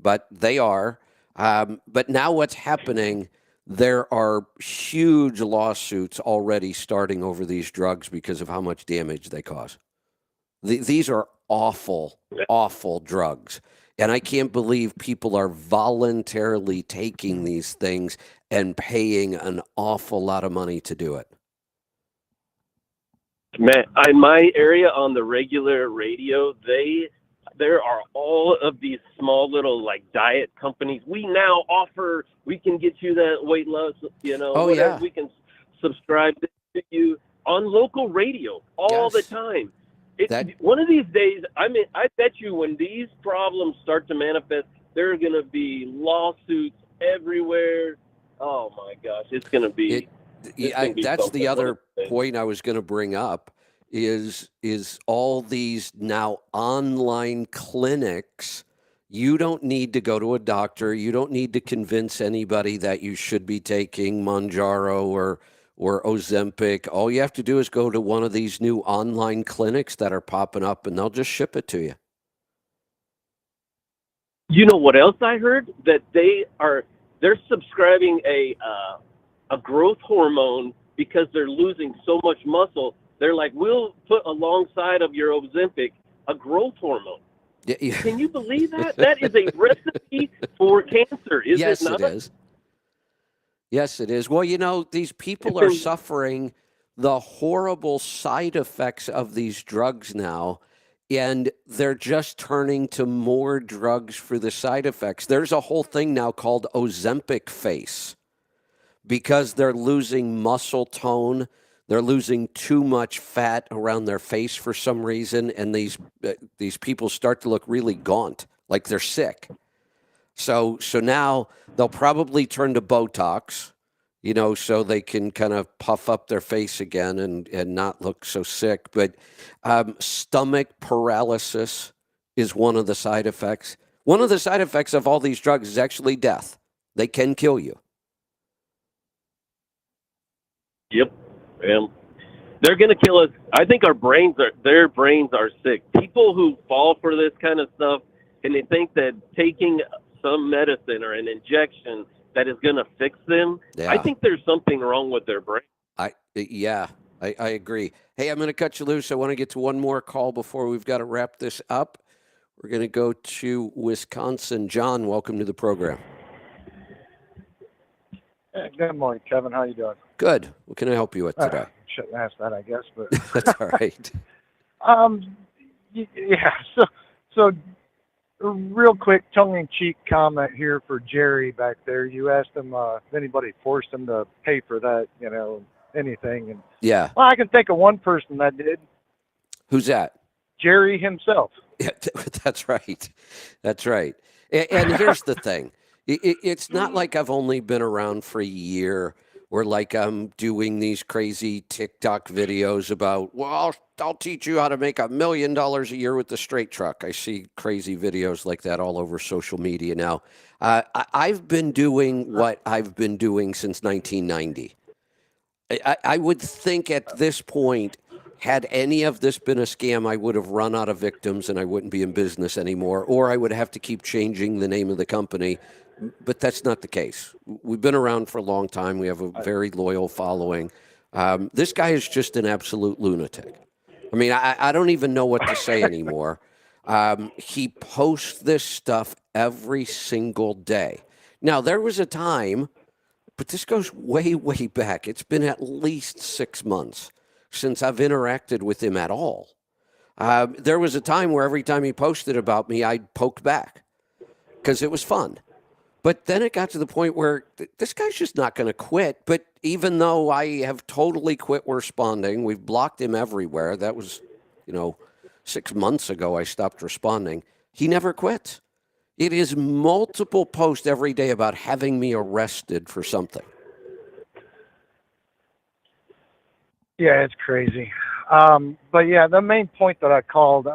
but they are. But now what's happening, there are huge lawsuits already starting over these drugs because of how much damage they cause. These are awful, awful drugs. And I can't believe people are voluntarily taking these things and paying an awful lot of money to do it. Man, in my area on the regular radio, there are all of these small little like diet companies. We now offer, we can get you that weight loss, Oh, whatever. yeah. We can subscribe to you on local radio all the Yes. time. That- One of these days, I bet you when these problems start to manifest, there are going to be lawsuits everywhere. Oh my gosh, it's going to be. That's something. the other What a thing. point I was going to bring up is all these now online clinics. You don't need to go to a doctor. You don't need to convince anybody that you should be taking Mounjaro or Ozempic. All you have to do is go to one of these new online clinics that are popping up, and they'll just ship it to you. You know what else I heard? That they're subscribing a growth hormone because they're losing so much muscle. They're like, we'll put alongside of your Ozempic a growth hormone. Yeah. Can you believe that? That is a recipe for cancer, is Yes, it not? it is. Yes, it is. Well, these people are suffering the horrible side effects of these drugs now, and they're just turning to more drugs for the side effects. There's a whole thing now called Ozempic face because they're losing muscle tone. They're losing too much fat around their face for some reason, and these people start to look really gaunt, like they're sick. So now they'll probably turn to Botox, so they can kind of puff up their face again and not look so sick. But stomach paralysis is one of the side effects. One of the side effects of all these drugs is actually death. They can kill you. Yep. They're going to kill us. I think their brains are sick. People who fall for this kind of stuff, and they think that taking some medicine or an injection that is going to fix them, Yeah. I think there's something wrong with their brain. I agree. Hey, I'm going to cut you loose. I want to get to one more call before we've got to wrap this up. We're going to go to Wisconsin. John, welcome to the program. Hey, good morning, Kevin. How you doing? Good. What can I help you with today? Shouldn't ask that, I guess, but That's all right. yeah. So, real quick, tongue-in-cheek comment here for Jerry back there. You asked him if anybody forced him to pay for that, anything, and Yeah. well, I can think of one person that did. Who's that? Jerry himself. Yeah, that's right. That's right. And here's the thing. It's not like I've only been around for a year or like I'm doing these crazy TikTok videos about, well, I'll teach you how to make $1 million a year with the straight truck. I see crazy videos like that all over social media now. I've been doing what I've been doing since 1990. I would think at this point, had any of this been a scam, I would have run out of victims and I wouldn't be in business anymore, or I would have to keep changing the name of the company. But that's not the case. We've been around for a long time. We have a very loyal following. This guy is just an absolute lunatic. I mean, I don't even know what to say anymore. He posts this stuff every single day. Now, there was a time, but this goes way, way back. It's been at least 6 months since I've interacted with him at all. There was a time where every time he posted about me, I'd poke back because it was fun. But then it got to the point where this guy's just not going to quit. But even though I have totally quit responding, we've blocked him everywhere. That was, 6 months ago I stopped responding. He never quits. It is multiple posts every day about having me arrested for something. Yeah, it's crazy. But yeah, the main point that I called,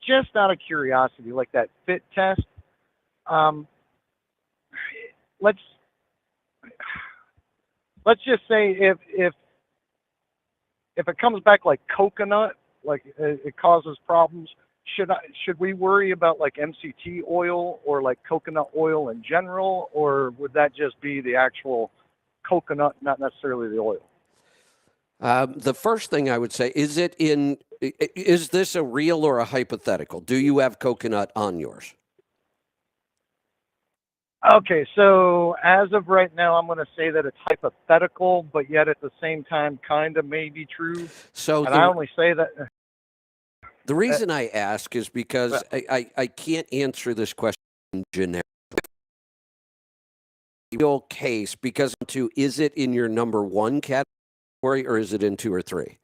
just out of curiosity, like that fit test, Um, let's just say if it comes back like coconut, like it causes problems, should we worry about like MCT oil or like coconut oil in general, or would that just be the actual coconut, not necessarily the oil? The first thing I would say is is this a real or a hypothetical? Do you have coconut on yours? Okay, so as of right now, I'm going to say that it's hypothetical, but yet at the same time, kind of may be true. So And I only say that. the reason I ask is because I can't answer this question generic. Real case, because is it in your number one category or is it in 2 or 3?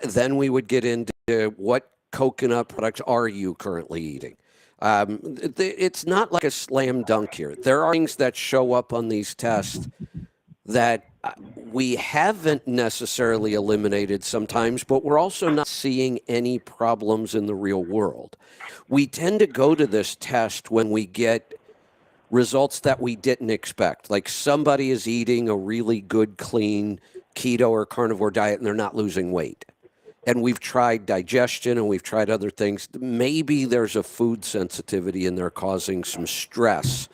Then we would get into what coconut products are you currently eating. It's not like a slam dunk here. There are things that show up on these tests that we haven't necessarily eliminated sometimes, but we're also not seeing any problems in the real world. We tend to go to this test when we get results that we didn't expect. Like somebody is eating a really good, clean keto or carnivore diet and they're not losing weight. And we've tried digestion and we've tried other things. Maybe there's a food sensitivity in there causing some stress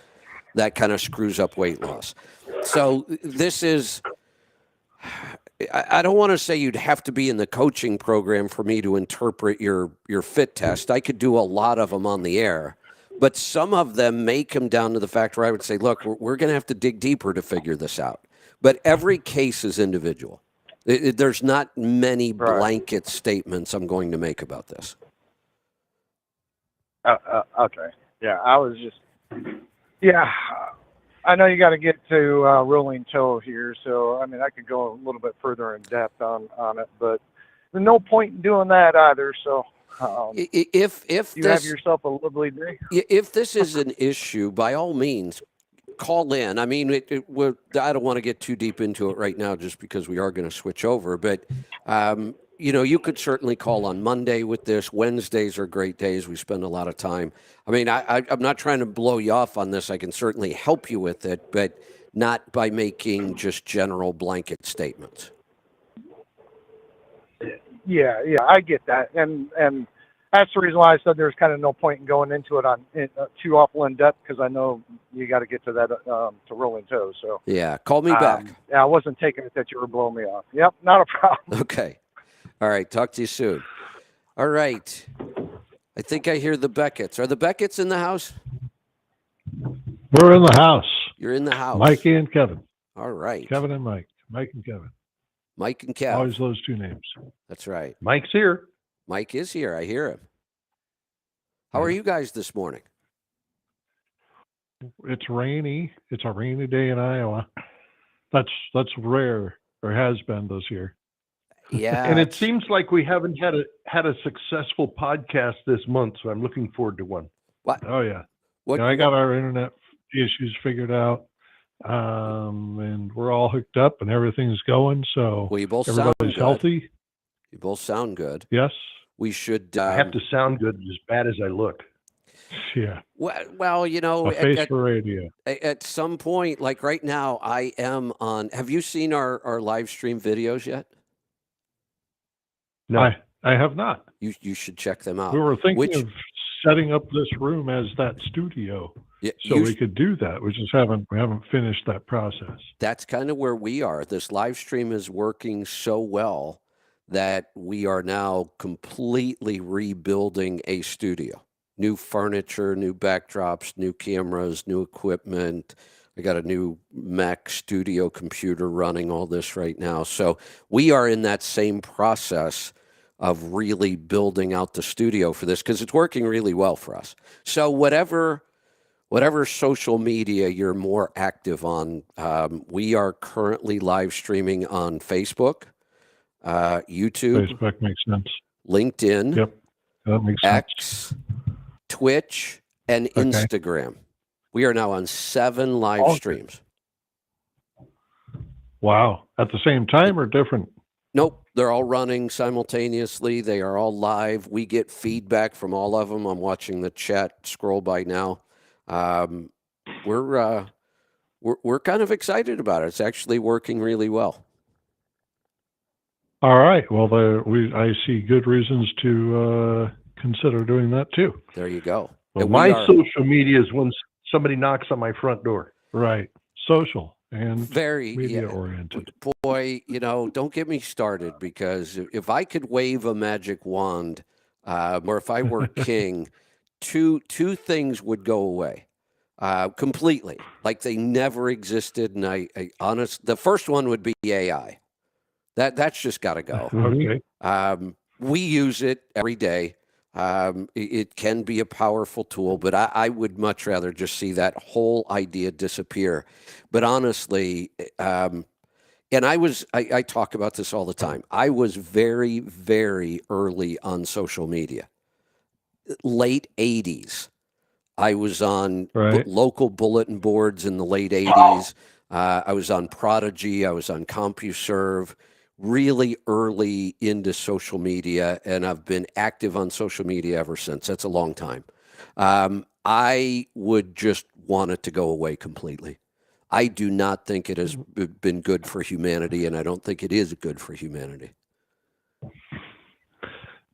that kind of screws up weight loss. So this is, I don't want to say you'd have to be in the coaching program for me to interpret your fit test. I could do a lot of them on the air. But some of them may come down to the fact where I would say, look, we're going to have to dig deeper to figure this out. But every case is individual. There's not many blanket statements I'm going to make about this. Okay. Yeah, I was just, I know you got to get to rolling toe here. So, I mean, I could go a little bit further in depth on it, but there's no point in doing that either. So, if you have yourself a lovely day. If this is an issue, by all means, call in. I mean, I don't want to get too deep into it right now just because we are going to switch over. But, you could certainly call on Monday with this. Wednesdays are great days. We spend a lot of time. I mean, I'm not trying to blow you off on this. I can certainly help you with it, but not by making just general blanket statements. Yeah, I get that, and that's the reason why I said there's kind of no point in going into it too awful in depth, because I know you got to get to that to rolling toes. So yeah, call me back. Yeah, I wasn't taking it that you were blowing me off. Yep, not a problem. Okay, all right. Talk to you soon. All right. I think I hear the Becketts. Are the Becketts in the house? We're in the house. You're in the house. Mikey and Kevin. All right. Kevin and Mike. Mike and Kevin. Mike and Kev. Always those two names. That's right. Mike's here. Mike is here. I hear him. How are you guys this morning? It's rainy. It's a rainy day in Iowa. That's rare, or has been this year. Yeah. And it seems like we haven't had a successful podcast this month, so I'm looking forward to one. What? Oh yeah. I got our internet issues figured out. And we're all hooked up and everything's going. So well, you both sound good. Healthy. You both sound good. Yes. We should. I have to sound good as bad as I look. Yeah. Well, a face for radio. At some point, like right now, I am on. Have you seen our live stream videos yet? No, I have not. You should check them out. We were thinking of setting up this room as that studio. Yeah, so we could do that. We haven't finished that process. That's kind of where we are. This live stream is working so well that we are now completely rebuilding a studio. New furniture, new backdrops, new cameras, new equipment. I got a new Mac studio computer running all this right now. So we are in that same process of really building out the studio for this because it's working really well for us. So whatever social media you're more active on, we are currently live streaming on Facebook, YouTube. Facebook makes sense. LinkedIn. Yep, that makes X, sense. Twitch, and Instagram. We are now on 7 live streams. Wow. At the same time or different? Nope. They're all running simultaneously. They are all live. We get feedback from all of them. I'm watching the chat scroll by now. We're kind of excited about it. It's actually working really well. All right. Well, I see good reasons to consider doing that too. There you go. Well, And my we are social media is when somebody knocks on my front door. Right. Social and very media oriented. Boy, don't get me started, because if I could wave a magic wand, or if I were king, two things would go away completely, like they never existed. And the first one would be AI. That's just got to go. Okay. We use it every day. It can be a powerful tool, but I would much rather just see that whole idea disappear. But honestly, and I talk about this all the time. I was very, very early on social media, late 80s. I was on Right. local bulletin boards in the late 80s. I was on Prodigy. I was on CompuServe, really early into social media, and I've been active on social media ever since. That's a long time. I would just want it to go away completely. I do not think it has been good for humanity, and I don't think it is good for humanity.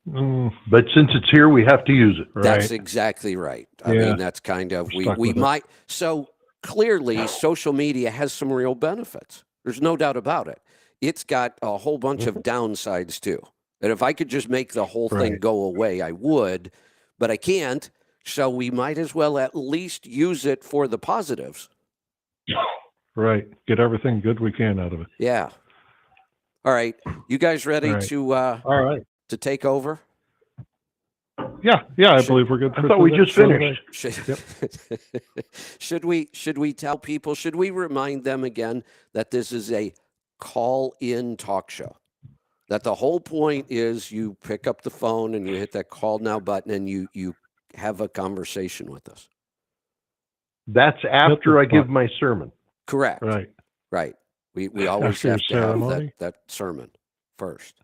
But since it's here, we have to use it. That's exactly right. I mean, that's kind of, we might. So clearly, social media has some real benefits. There's no doubt about it. It's got a whole bunch of downsides too. And if I could just make the whole thing go away, I would, but I can't. So we might as well at least use it for the positives. Right. Get everything good we can out of it. Yeah. All right. You guys ready to All right. to take over? Yeah, I believe we're good. I thought we just finished. Should we tell people? Should we remind them again that this is a call-in talk show? That the whole point is you pick up the phone and you hit that call now button and you have a conversation with us. That's after I give my sermon. Correct. Right. We always After have to have ceremony? that sermon first.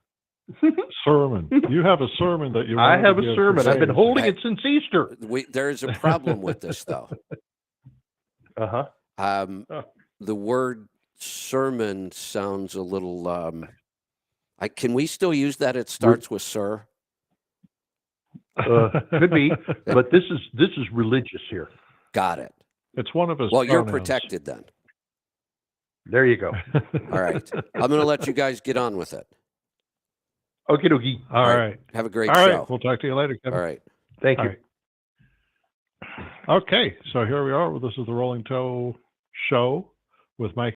Sermon. You have a sermon that you. I wanted have to a give sermon. for I've been Saints. holding it since Easter. There's a problem with this, though. The word sermon sounds a little. Can we still use that? It starts with sir. Could be, but this is religious here. Got it. It's one of his. Well, you're pronouns. protected then. There you go. All right. I'm going to let you guys get on with it. Okie dokie. All right. Have a great All show. right. We'll talk to you later, Kevin. All right. Thank you. All right. Okay. So here we are. This is the Rolling Toe Show with Mike